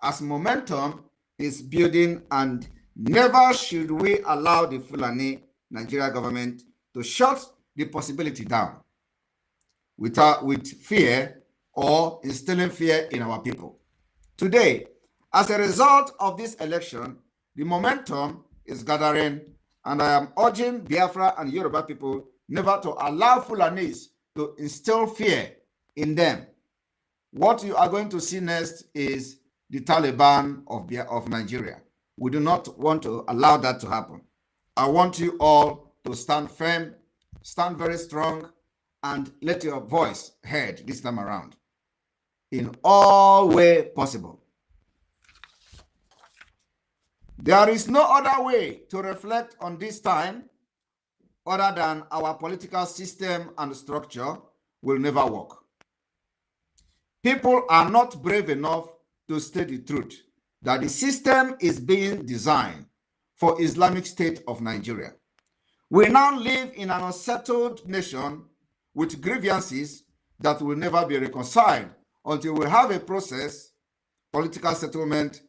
as momentum is building, and never should we allow the Fulani Nigeria government to shut the possibility down with fear or instilling fear in our people. Today, as a result of this election, the momentum is gathering, and I am urging Biafra and Yoruba people never to allow Fulanis to instill fear in them. What you are going to see next is the Taliban of Nigeria. We do not want to allow that to happen. I want you all to stand firm, stand very strong, and let your voice heard this time around in all way possible. There is no other way to reflect on this time other than our political system and structure will never work. People are not brave enough to state the truth that the system is being designed for Islamic State of Nigeria. We now live in an unsettled nation with grievances that will never be reconciled until we have a process, political settlement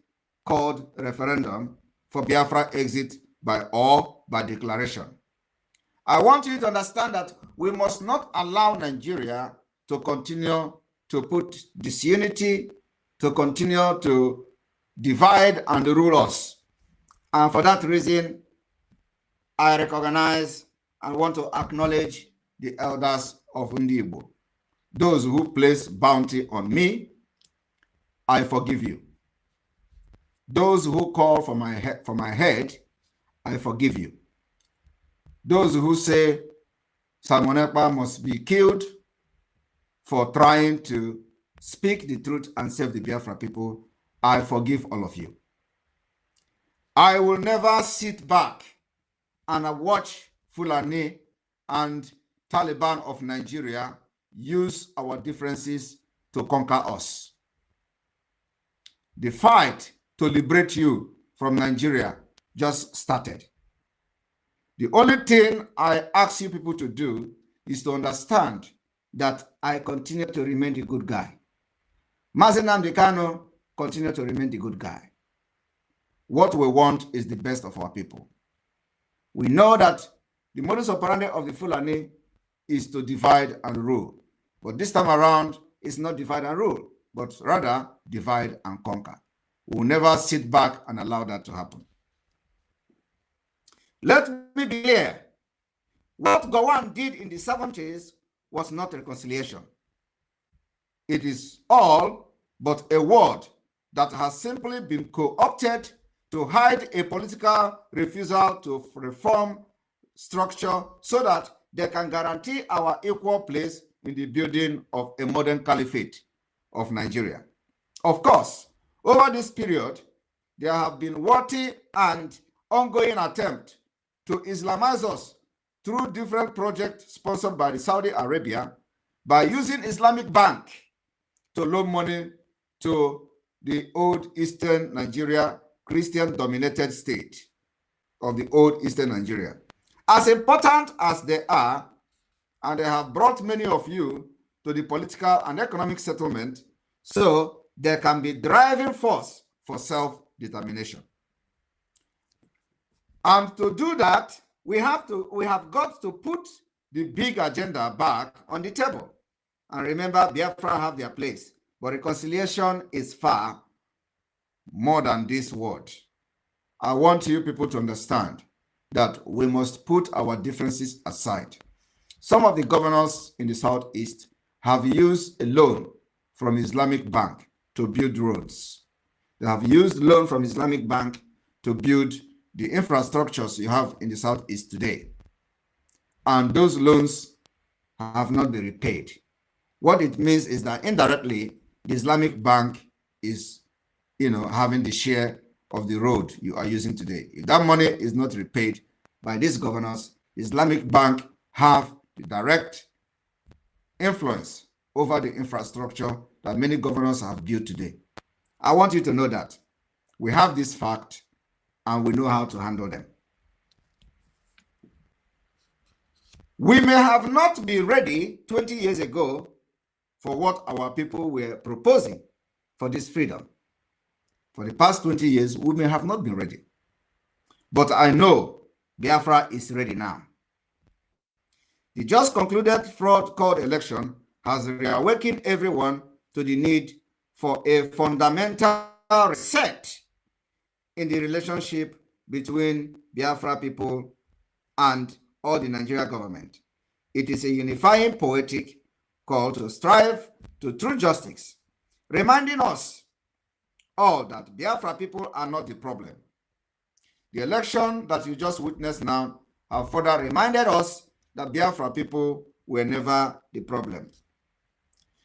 called referendum for Biafra exit by declaration. I want you to understand that we must not allow Nigeria to continue to put disunity, to continue to divide and rule us. And for that reason, I recognize and want to acknowledge the elders of Ndibo. Those who place bounty on me, I forgive you. Those who call for my head, I forgive you. Those who say Simon Ekpa must be killed for trying to speak the truth and save the Biafra people, I forgive all of you. I will never sit back and watch Fulani and Taliban of Nigeria use our differences to conquer us. The fight to liberate you from Nigeria just started. The only thing I ask you people to do is to understand that I continue to remain the good guy. NNAMDI Kanu continue to remain the good guy. What we want is the best of our people. We know that the modus operandi of the Fulani is to divide and rule. But this time around, it's not divide and rule, but rather divide and conquer. We will never sit back and allow that to happen. Let me be clear. What Gowon did in the 70s was not reconciliation. It is all but a word that has simply been co-opted to hide a political refusal to reform structure so that they can guarantee our equal place in the building of a modern caliphate of Nigeria. Of course, Over this period, there have been worthy and ongoing attempts to Islamize us through different projects sponsored by the Saudi Arabia by using Islamic Bank to loan money to the old Eastern Nigeria, Christian-dominated state of the old Eastern Nigeria. As important as they are, and they have brought many of you to the political and economic settlement, so there can be driving force for self-determination. And to do that, we have got to put the big agenda back on the table. And remember, Biafra have their place, but reconciliation is far more than this word. I want you people to understand that we must put our differences aside. Some of the governors in the Southeast have used a loan from Islamic Bank to build roads. They have used loan from Islamic Bank to build the infrastructures you have in the Southeast today. And those loans have not been repaid. What it means is that indirectly, the Islamic Bank is, having the share of the road you are using today. If that money is not repaid by these governors, Islamic Bank have the direct influence over the infrastructure that many governors have built today. I want you to know that we have this fact and we know how to handle them. We may have not been ready 20 years ago for what our people were proposing for this freedom. For the past 20 years, we may have not been ready. But I know Biafra is ready now. The just concluded fraud-called election has reawakened everyone to the need for a fundamental reset in the relationship between Biafra people and all the Nigeria government. It is a unifying poetic call to strive to true justice, reminding us all that Biafra people are not the problem. The election that you just witnessed now have further reminded us that Biafra people were never the problem.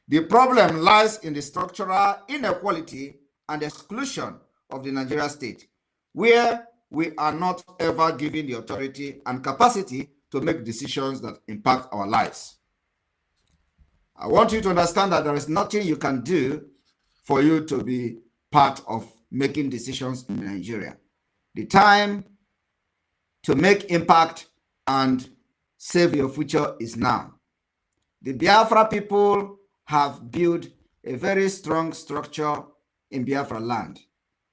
The problem lies in the structural inequality and exclusion of the Nigeria state, where we are not ever given the authority and capacity to make decisions that impact our lives. I want you to understand that there is nothing you can do for you to be part of making decisions in Nigeria. The time to make impact and save your future is now. The Biafra people have built a very strong structure in Biafra land,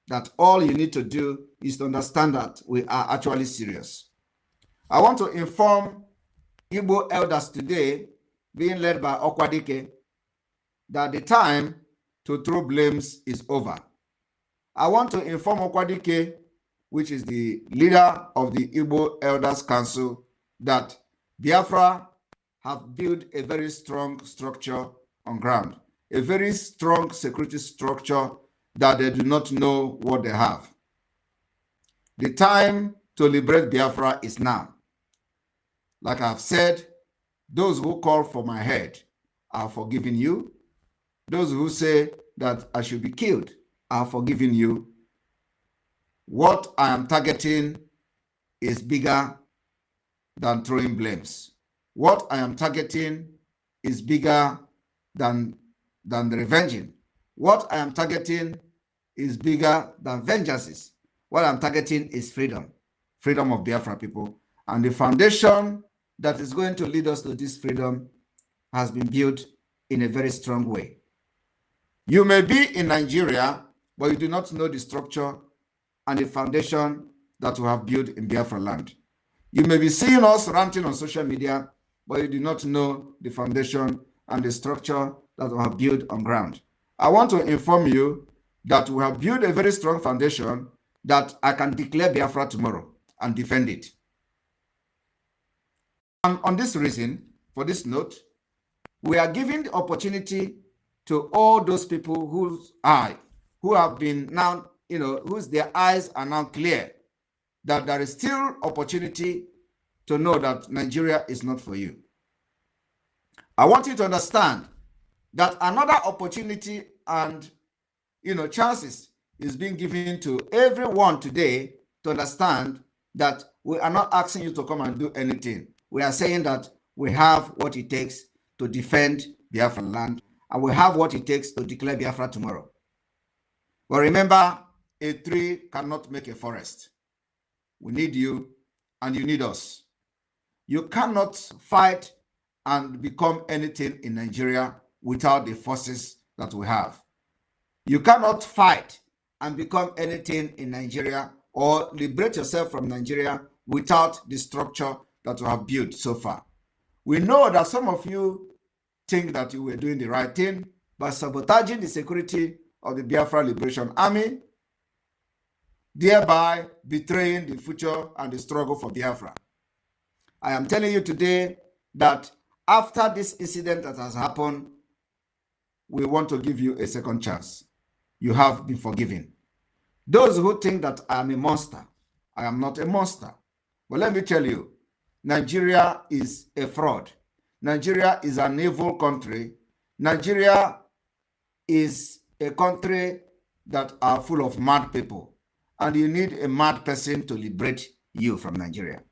that all you need to do is to understand that we are actually serious. I want to inform Igbo elders today, being led by Okwadike, that the time to throw blames is over. I want to inform Okwadike, which is the leader of the Igbo Elders Council, that Biafra have built a very strong structure on ground, a very strong security structure that they do not know what they have. The time to liberate Biafra is now. Like I've said, those who call for my head are forgiving you. Those who say that I should be killed are forgiving you. What I am targeting is bigger than throwing blames. What I am targeting is bigger than the revenging. What I am targeting is bigger than vengeances. What I'm targeting is freedom. Freedom of Biafra people. And the foundation that is going to lead us to this freedom has been built in a very strong way. You may be in Nigeria, but you do not know the structure and the foundation that we have built in Biafra land. You may be seeing us ranting on social media, but you do not know the foundation and the structure that we have built on ground. I want to inform you that we have built a very strong foundation that I can declare Biafra tomorrow and defend it. And on this reason, for this note, we are giving the opportunity to all those people who have been now, whose their eyes are now clear, that there is still opportunity to know that Nigeria is not for you. I want you to understand that another opportunity and chances is being given to everyone today to understand that we are not asking you to come and do anything. We are saying that we have what it takes to defend Biafra land, and we have what it takes to declare Biafra tomorrow. But remember, a tree cannot make a forest. We need you, and you need us. You cannot fight and become anything in Nigeria without the forces that we have. You cannot fight and become anything in Nigeria or liberate yourself from Nigeria without the structure that we have built so far. We know that some of you think that you were doing the right thing by sabotaging the security of the Biafra Liberation Army, thereby betraying the future and the struggle for Biafra. I am telling you today that after this incident that has happened, we want to give you a second chance. You have been forgiven. Those who think that I am a monster, I am not a monster. But let me tell you, Nigeria is a fraud. Nigeria is an evil country. Nigeria is a country that are full of mad people. And you need a mad person to liberate you from Nigeria.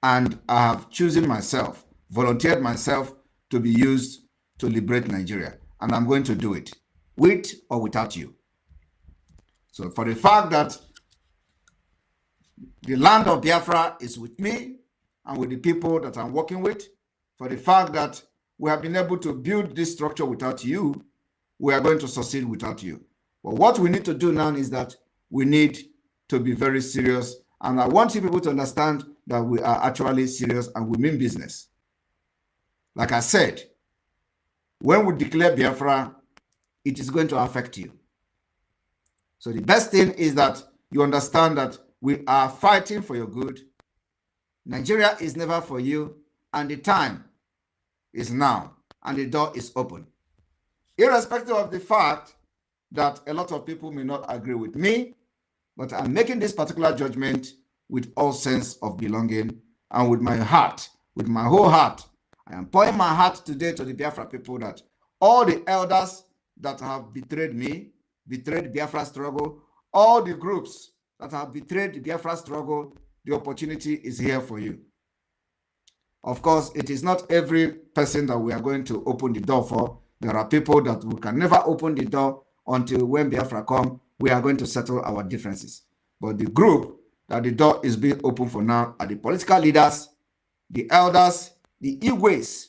And I have chosen myself, volunteered myself to be used to liberate Nigeria. And I'm going to do it, with or without you. So for the fact that the land of Biafra is with me and with the people that I'm working with, for the fact that we have been able to build this structure without you, we are going to succeed without you. But what we need to do now is that we need to be very serious. And I want you people to understand that we are actually serious and we mean business. Like I said, when we declare Biafra, it is going to affect you. So the best thing is that you understand that we are fighting for your good. Nigeria is never for you, and the time is now, and the door is open. Irrespective of the fact that a lot of people may not agree with me, but I'm making this particular judgment with all sense of belonging and with my heart, with my whole heart. I am pouring my heart today to the Biafra people that all the elders that have betrayed me, betrayed Biafra struggle, all the groups that have betrayed the Biafra struggle, the opportunity is here for you. Of course, it is not every person that we are going to open the door for. There are people that we can never open the door until when Biafra come, we are going to settle our differences. But the group that the door is being open for now are the political leaders, the elders, the Igwes,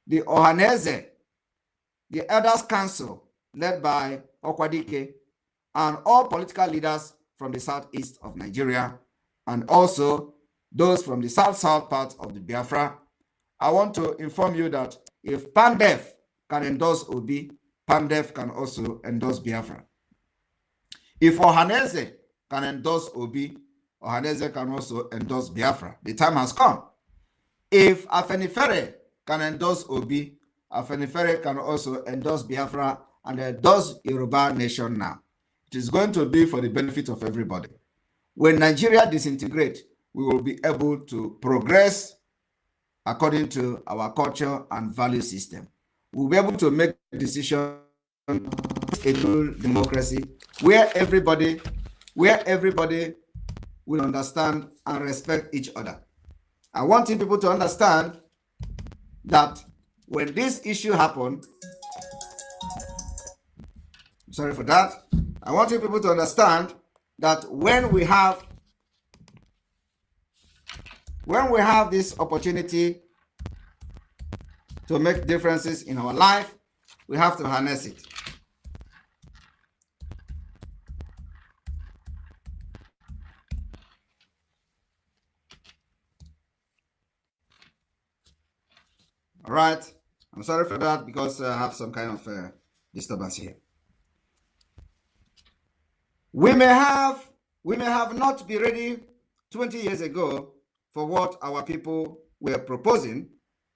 the Ohaneze, the Elders Council led by Okwadike, and all political leaders from the southeast of Nigeria, and also those from the south-south part of the Biafra. I want to inform you that if Pandef can endorse Obi, Pandef can also endorse Biafra. If Ohaneze can endorse Obi, Ohaneze can also endorse Biafra. The time has come. If Afenifere can endorse Obi, Afenifere can also endorse Biafra and endorse Yoruba nation now. It is going to be for the benefit of everybody. When Nigeria disintegrates, we will be able to progress according to our culture and value system. We will be able to make decisions in a true democracy where everybody will understand and respect each other. I want people to understand that when this issue happened, sorry for that, I want people to understand that when we have this opportunity to make differences in our life, we have to harness it. All right, I'm sorry for that because I have some kind of disturbance here. We may have not been ready 20 years ago for what our people were proposing,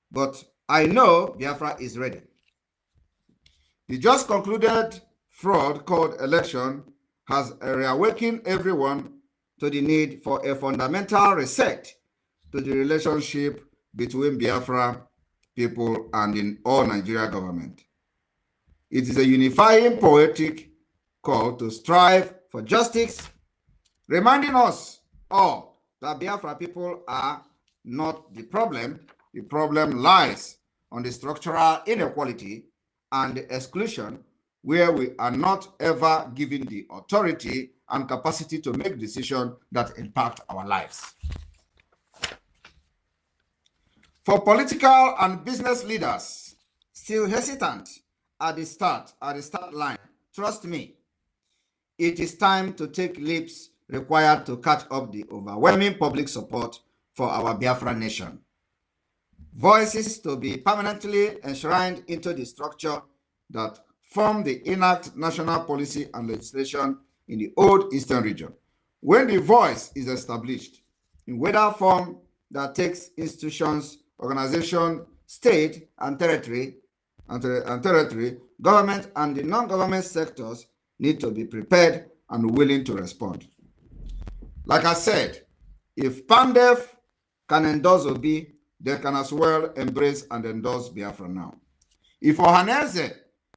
but I know Biafra is ready. The just concluded fraud called election has reawakened everyone to the need for a fundamental reset to the relationship between Biafra people and in all Nigeria government. It is a unifying, poetic, call to strive for justice, reminding us all that Biafra people are not the problem. The problem lies on the structural inequality and exclusion, where we are not ever given the authority and capacity to make decisions that impact our lives. For political and business leaders still hesitant at the start line, trust me, it is time to take leaps required to catch up the overwhelming public support for our Biafra nation. Voices to be permanently enshrined into the structure that form the enact national policy and legislation in the old Eastern region. When the voice is established in whether form that takes institutions, organization, state, and territory, government and the non-government sectors need to be prepared and willing to respond. Like I said, if PANDEF can endorse Obi, they can as well embrace and endorse Biafra now. If Ohaneze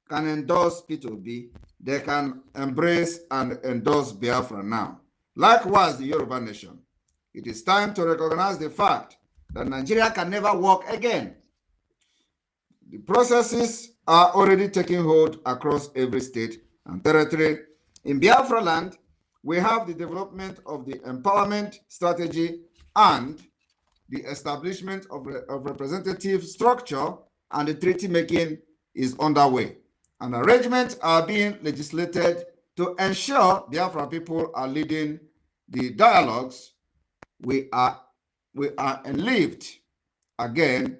can endorse P2B, they can embrace and endorse Biafra now. Likewise, the Yoruba nation. It is time to recognize the fact that Nigeria can never walk again. The processes are already taking hold across every state and territory. In Biafra land, we have the development of the empowerment strategy and the establishment of representative structure, and the treaty making is underway. And arrangements are being legislated to ensure Biafra people are leading the dialogues. We are enlived again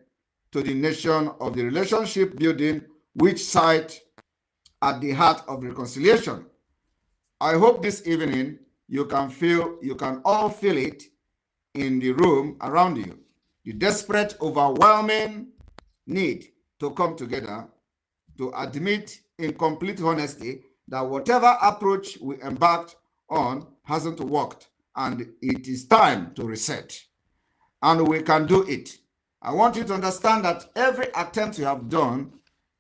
to the nation of the relationship building, which site at the heart of reconciliation. I hope this evening you can all feel it in the room around you, the desperate, overwhelming need to come together to admit in complete honesty that whatever approach we embarked on hasn't worked, and it is time to reset. And we can do it. I want you to understand that every attempt you have done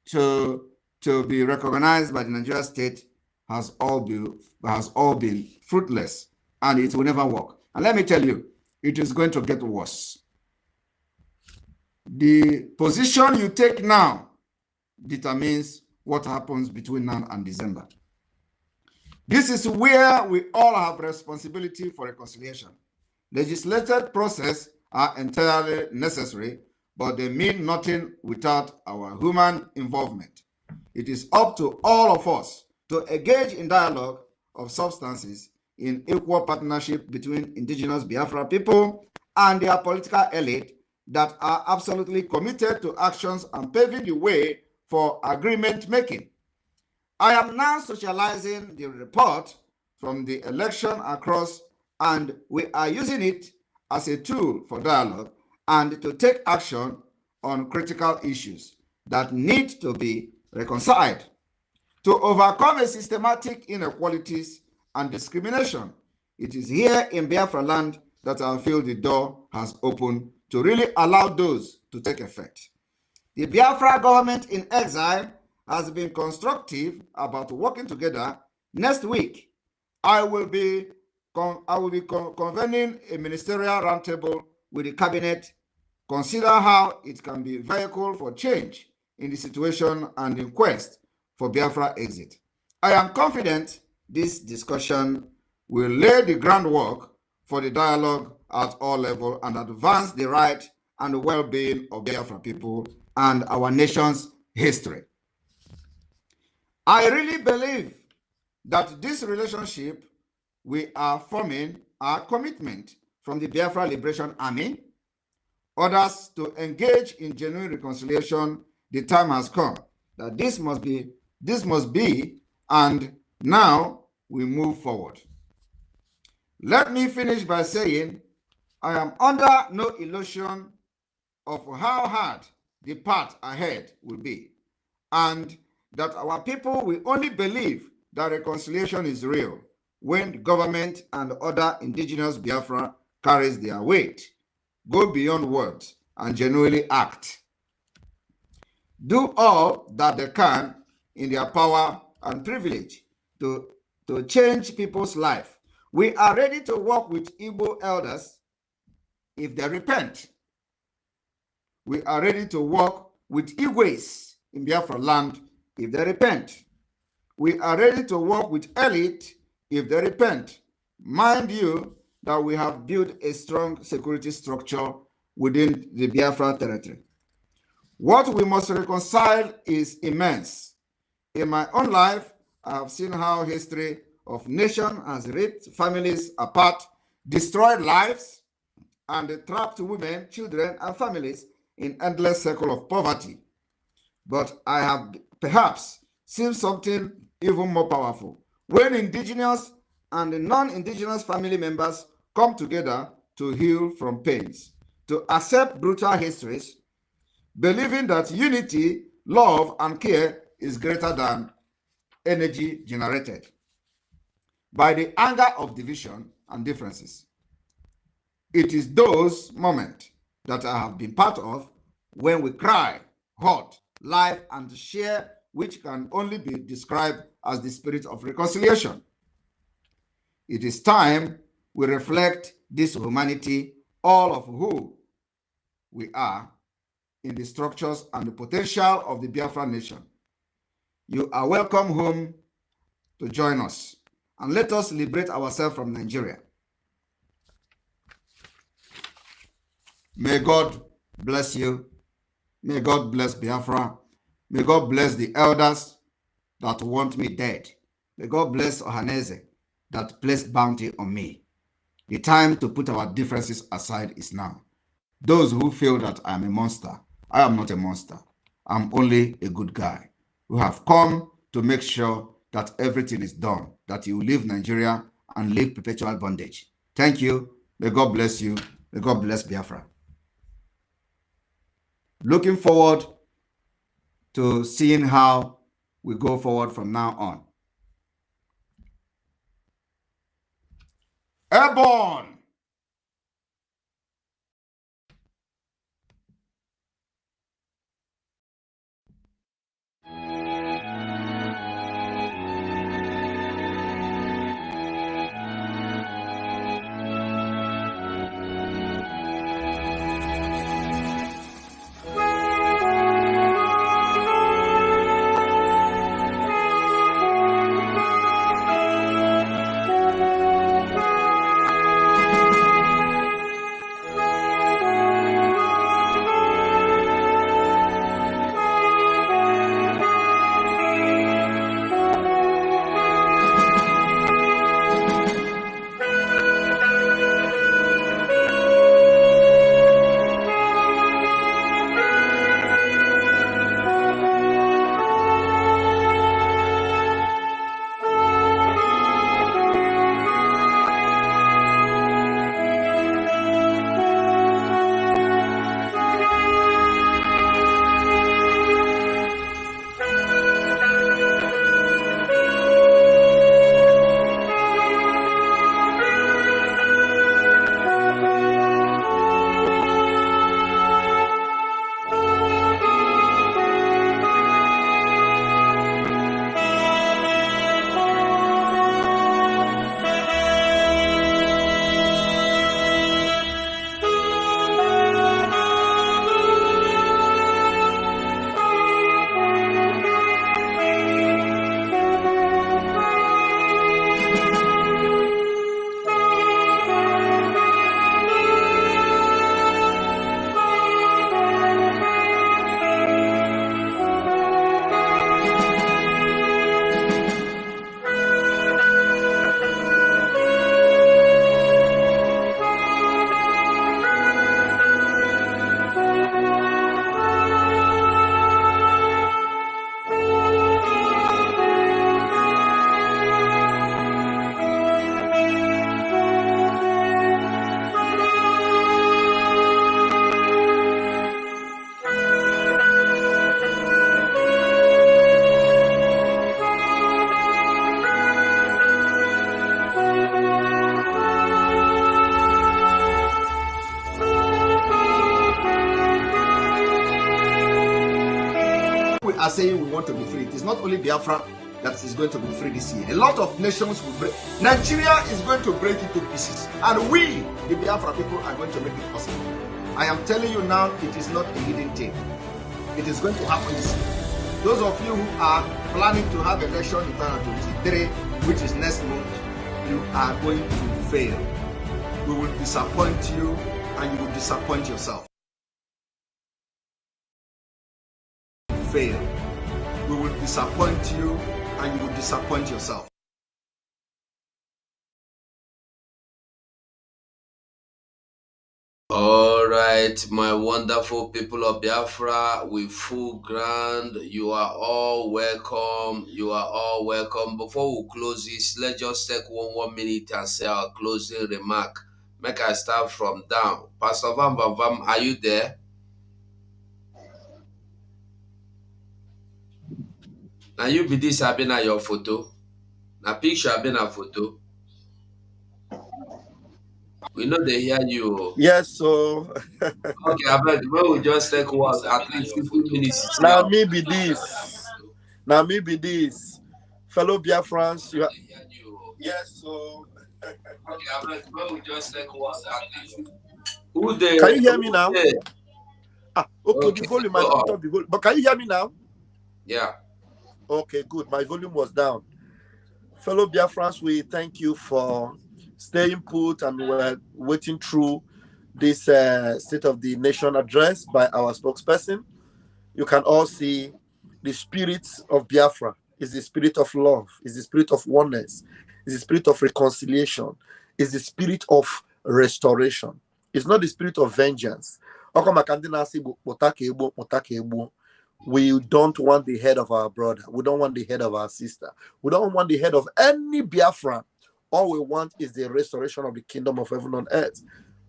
to be recognized by the Nigerian state has all been fruitless, and it will never work. And let me tell you, it is going to get worse. The position you take now determines what happens between now and December. This is where we all have responsibility for reconciliation. Legislative process are entirely necessary, but they mean nothing without our human involvement. It is up to all of us to engage in dialogue of substances in equal partnership between indigenous Biafra people and their political elite that are absolutely committed to actions and paving the way for agreement making. I am now socializing the report from the election across, and we are using it as a tool for dialogue and to take action on critical issues that need to be reconciled. To overcome a systematic inequalities and discrimination, it is here in Biafra land that I feel the door has opened to really allow those to take effect. The Biafra government in exile has been constructive about working together. Next week, I will be convening a ministerial roundtable with the cabinet, consider how it can be a vehicle for change in the situation and in quest for Biafra exit. I am confident this discussion will lay the groundwork for the dialogue at all levels and advance the right and the well-being of Biafra people and our nation's history. I really believe that this relationship we are forming our commitment from the Biafra Liberation Army, others to engage in genuine reconciliation. The time has come that this must be, and now we move forward. Let me finish by saying I am under no illusion of how hard the path ahead will be, and that our people will only believe that reconciliation is real when the government and other indigenous Biafra carries their weight, go beyond words, and genuinely act. Do all that they can in their power and privilege to to change people's life. We are ready to work with Igbo elders if they repent. We are ready to work with Igwes in Biafra land if they repent. We are ready to work with elite if they repent. Mind you that we have built a strong security structure within the Biafra territory. What we must reconcile is immense. In my own life, I have seen how history of nation has ripped families apart, destroyed lives, and trapped women, children, and families in endless circle of poverty. But I have perhaps seen something even more powerful. When indigenous and non-indigenous family members come together to heal from pains, to accept brutal histories, believing that unity, love, and care is greater than energy generated by the anger of division and differences. It is those moments that I have been part of when we cry, hurt, laugh, and share, which can only be described as the spirit of reconciliation. It is time we reflect this humanity, all of who we are, in the structures and the potential of the Biafra nation. You are welcome home to join us, and let us liberate ourselves from Nigeria. May God bless you. May God bless Biafra. May God bless the elders that want me dead. May God bless Ohaneze that placed bounty on me. The time to put our differences aside is now. Those who feel that I am a monster, I am not a monster. I'm only a good guy who have come to make sure that everything is done, that you leave Nigeria and live perpetual bondage. Thank you. May God bless you. May God bless Biafra. Looking forward to seeing how we go forward from now on. Airborne! Are saying we want to be free. It is not only Biafra that is going to be free this year. A lot of nations will break. Nigeria is going to break into pieces. And we, the Biafra people, are going to make it possible. I am telling you now, it is not a hidden thing. It is going to happen this year. Those of you who are planning to have election in 2023, which is next month, you are going to fail. We will disappoint you and you will disappoint yourself. Fail. We will disappoint you and you will disappoint yourself. All right, my wonderful people of Biafra, with full ground, you are all welcome. You are all welcome. Before we close this, let's just take one minute and say our closing remark. Make I start from down. Pastor Van Vam, are you there? Now you be this having at your photo. Now picture having a photo. We know they hear you. Yes, so Okay, I bet we just take what at least 15 minutes. now maybe this. Now maybe this. Fellow Biafrans, you are. Yes, so Okay, I bet we just take what at least. Who there? Can you hear me now? Okay, the volume might put up the volume. But can you hear me now? Yeah. Okay, good. My volume was down. Fellow Biafrans, we thank you for staying put and we're waiting through this State of the Nation address by our spokesperson. You can all see the spirit of Biafra is the spirit of love, is the spirit of oneness, is the spirit of reconciliation, is the spirit of restoration. It's not the spirit of vengeance. We don't want the head of our brother. We don't want the head of our sister. We don't want the head of any Biafran. All we want is the restoration of the kingdom of heaven on earth.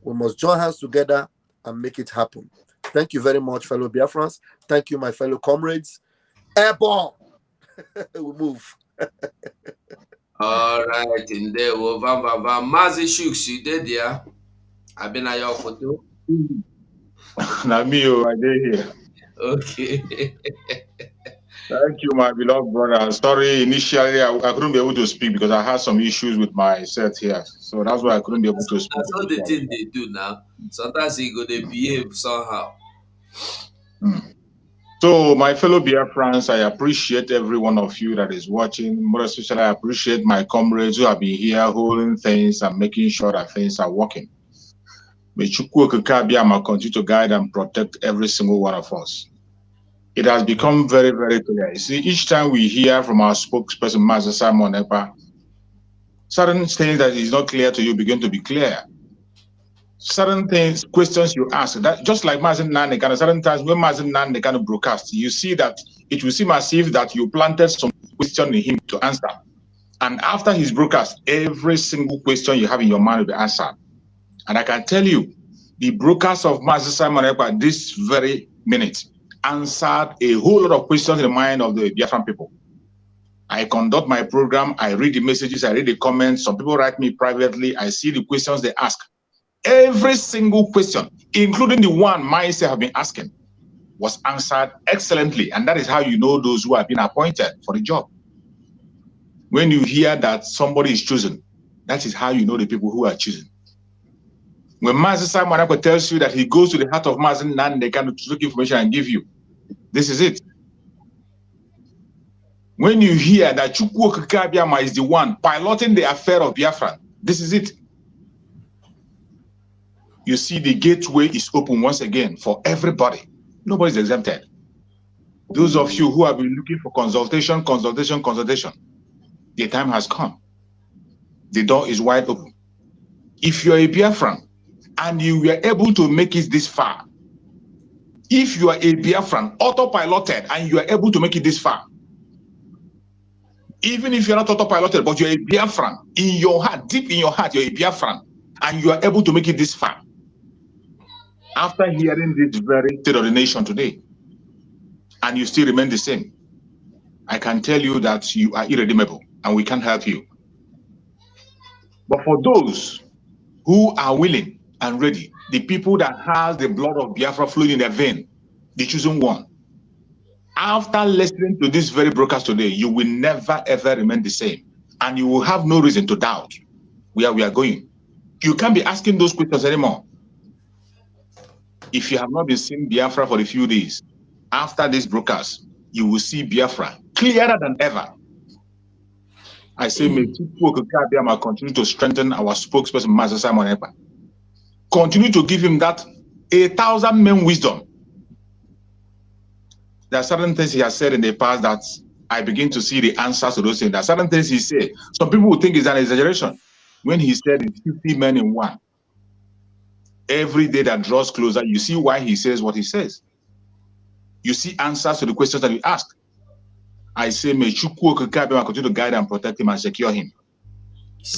We must join hands together and make it happen. Thank you very much, fellow Biafrans. Thank you, my fellow comrades. Airborne! We move. All right, in there, Mazi Shooks, you did there. I've been at your photo. Now me, I did here. Okay. Thank you, my beloved brother. Sorry, initially I couldn't be able to speak because I had some issues with my set here. So that's why I couldn't be able to speak. That's not the thing they do now. Sometimes you go to behave somehow. So, my fellow Biafrans, I appreciate every one of you that is watching. More especially, I appreciate my comrades who have been here holding things and making sure that things are working. May Chukwu Okike Abiyama continue to guide and protect every single one of us. It has become very, very clear. You see, each time we hear from our spokesperson, Master Simon Ekpa, certain things that is not clear to you begin to be clear. Certain things, questions you ask, that just like Mazen Nane, certain times when Mazen Nane kind of broadcast, you see that it will seem as if that you planted some question in him to answer. And after his broadcast, every single question you have in your mind will be answered. And I can tell you, the broadcast of Mazen Simon Ekpa this very minute answered a whole lot of questions in the mind of the Biafran people. I conduct my program, I read the messages, I read the comments, some people write me privately, I see the questions they ask. Every single question, including the one myself have been asking, was answered excellently. And that is how you know those who have been appointed for the job. When you hear that somebody is chosen, that is how you know the people who are chosen. When Mazen Simon Ekpa tells you that he goes to the heart of Mazen Nane, they can look information and give you, this is it. When you hear that Chukwu Okike Abiyama is the one piloting the affair of Biafra, this is it. You see, the gateway is open once again for everybody. Nobody's exempted. Those of you who have been looking for consultation, the time has come. The door is wide open. If you're a Biafran and you were able to make it this far, if you are a Biafran, autopiloted, and you are able to make it this far, even if you're not autopiloted, but you're a Biafran, in your heart, deep in your heart, you're a Biafran, and you are able to make it this far, after hearing this very state of the nation today, and you still remain the same, I can tell you that you are irredeemable and we can't help you. But for those who are willing and ready, the people that have the blood of Biafra flowing in their vein, the chosen one, After listening to this very broadcast today, you will never ever remain the same. And you will have no reason to doubt where we are going. You can't be asking those questions anymore. If you have not been seeing Biafra for a few days, after this broadcast, you will see Biafra clearer than ever. I say, may Chukwu continue to strengthen our spokesperson, Master Simon Ekpa. Continue to give him that 1,000 men wisdom. There are certain things he has said in the past that I begin to see the answers to those things. There are certain things he said. Some people would think it's an exaggeration. When he said 50 men in one, every day that draws closer, you see why he says what he says. You see answers to the questions that you ask. I say, may Chukwu continue to guide and protect him and secure him.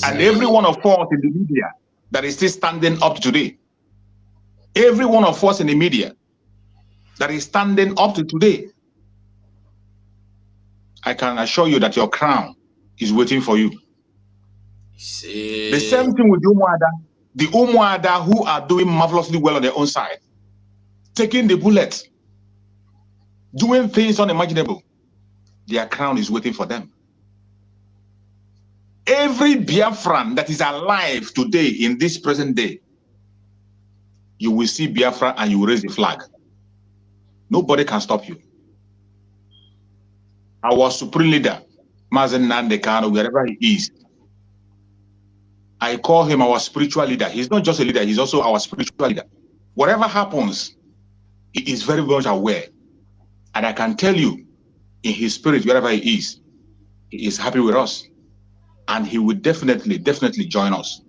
And every one of us in the media that is still standing up today, every one of us in the media that is standing up to today, I can assure you that your crown is waiting for you. The same thing with the Umuada who are doing marvelously well on their own side, taking the bullet, doing things unimaginable. Their crown is waiting for them. Every Biafran that is alive today in this present day, you will see Biafra and you will raise the flag. Nobody can stop you. Our supreme leader, NNAMDI Kanu, wherever he is, I call him our spiritual leader. He's not just a leader, he's also our spiritual leader. Whatever happens, he is very much aware. And I can tell you, in his spirit, wherever he is happy with us. And he will definitely join us.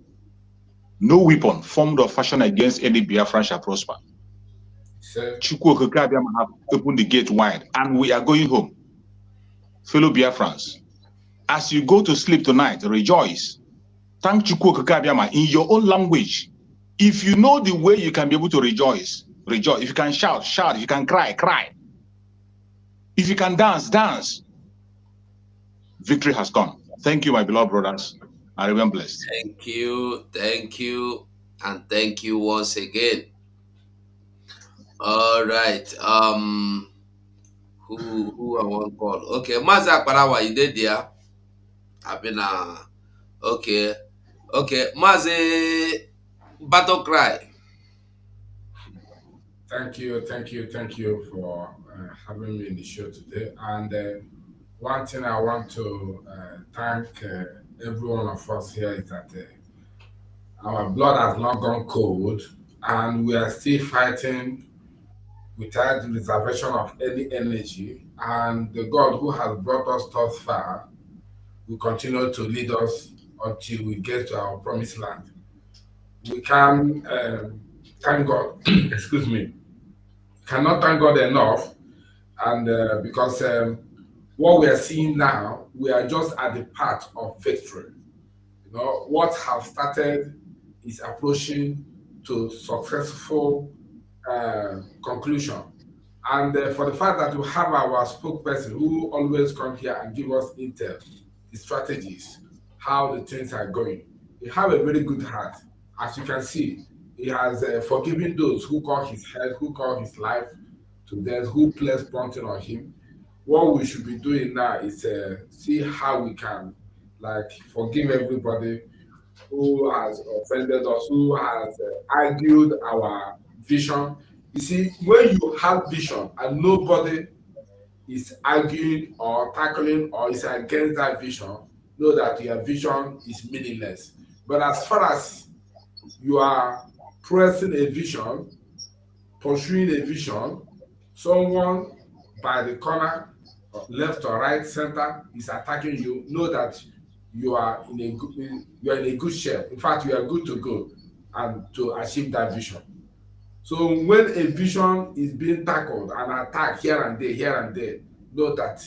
No weapon formed or fashioned against any Biafran shall prosper. Chukwu have opened the gate wide, and we are going home. Fellow Biafrans, as you go to sleep tonight, rejoice. Thank Chukwu in your own language. If you know the way you can be able to rejoice, rejoice. If you can shout, shout. If you can cry, cry. If you can dance, dance. Victory has come. Thank you, my beloved brothers. I remain blessed. Thank you, and thank you once again. All right. Who I want to call? Okay, Maza Parawa, you did there. I've been okay. Maze Battle Cry. Thank you for having me in the show today. And one thing I want to thank every one of us here is that our blood has not gone cold, and we are still fighting without reservation of any energy. And the God who has brought us thus far will continue to lead us until we get to our promised land. We can thank God, excuse me, cannot thank God enough, and because what we are seeing now, we are just at the path of victory. You know, what has started is approaching to successful conclusion. And for the fact that we have our spokesperson who always come here and give us intel, the strategies, how the things are going. He have a very good heart. As you can see, he has forgiven those who call his head, who call his life to death, who placed something on him. What we should be doing now is see how we can forgive everybody who has offended us, who has argued our vision. You see, when you have vision and nobody is arguing or tackling or is against that vision, know that your vision is meaningless. But as far as you are pressing a vision, pursuing a vision, someone by the corner, left or right, center, is attacking you, know that you are in a good shape. In fact, you are good to go and to achieve that vision. So when a vision is being tackled and attacked here and there, know that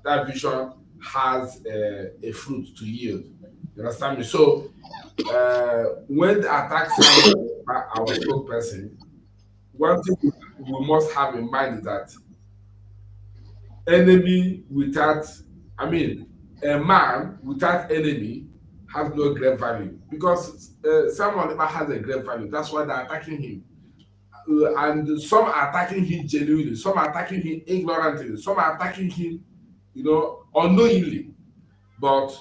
that vision has a fruit to yield. You understand me? So when the attacks by our spokesperson, one thing we must have in mind is that a man without enemy has no great value, because someone never has a great value. That's why they're attacking him. and some are attacking him genuinely, some are attacking him ignorantly, some are attacking him, unknowingly. But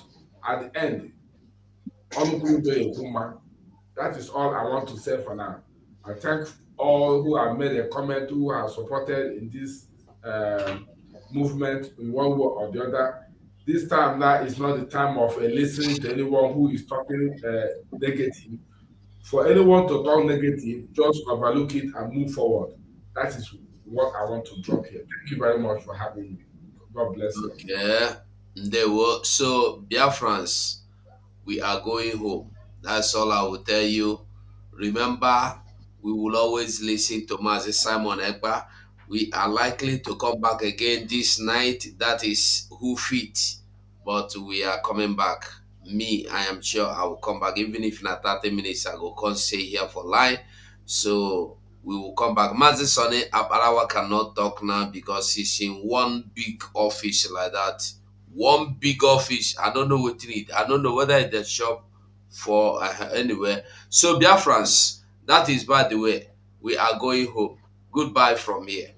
at the end, that is all I want to say for now. I thank all who have made a comment, who have supported in this movement in one way or the other. This time now is not the time of listening to anyone who is talking negative. For anyone to talk negative, just overlook it and move forward. That is what I want to drop here. Thank you very much for having me. God bless you. Okay. They were so Biafrans, we are going home. That's all I will tell you. Remember, we will always listen to Mazi Simon Ekpa. We are likely to come back again this night. That is who fit. But we are coming back. Me, I am sure I will come back. Even if not 30 minutes, I will come stay here for live. So we will come back. Mazi Sonny Aparawa cannot talk now because he's in one big office like that. One big office. I don't know what you need. I don't know whether it's a shop for anywhere. So Biafrans, that is by the way, we are going home. Goodbye from here.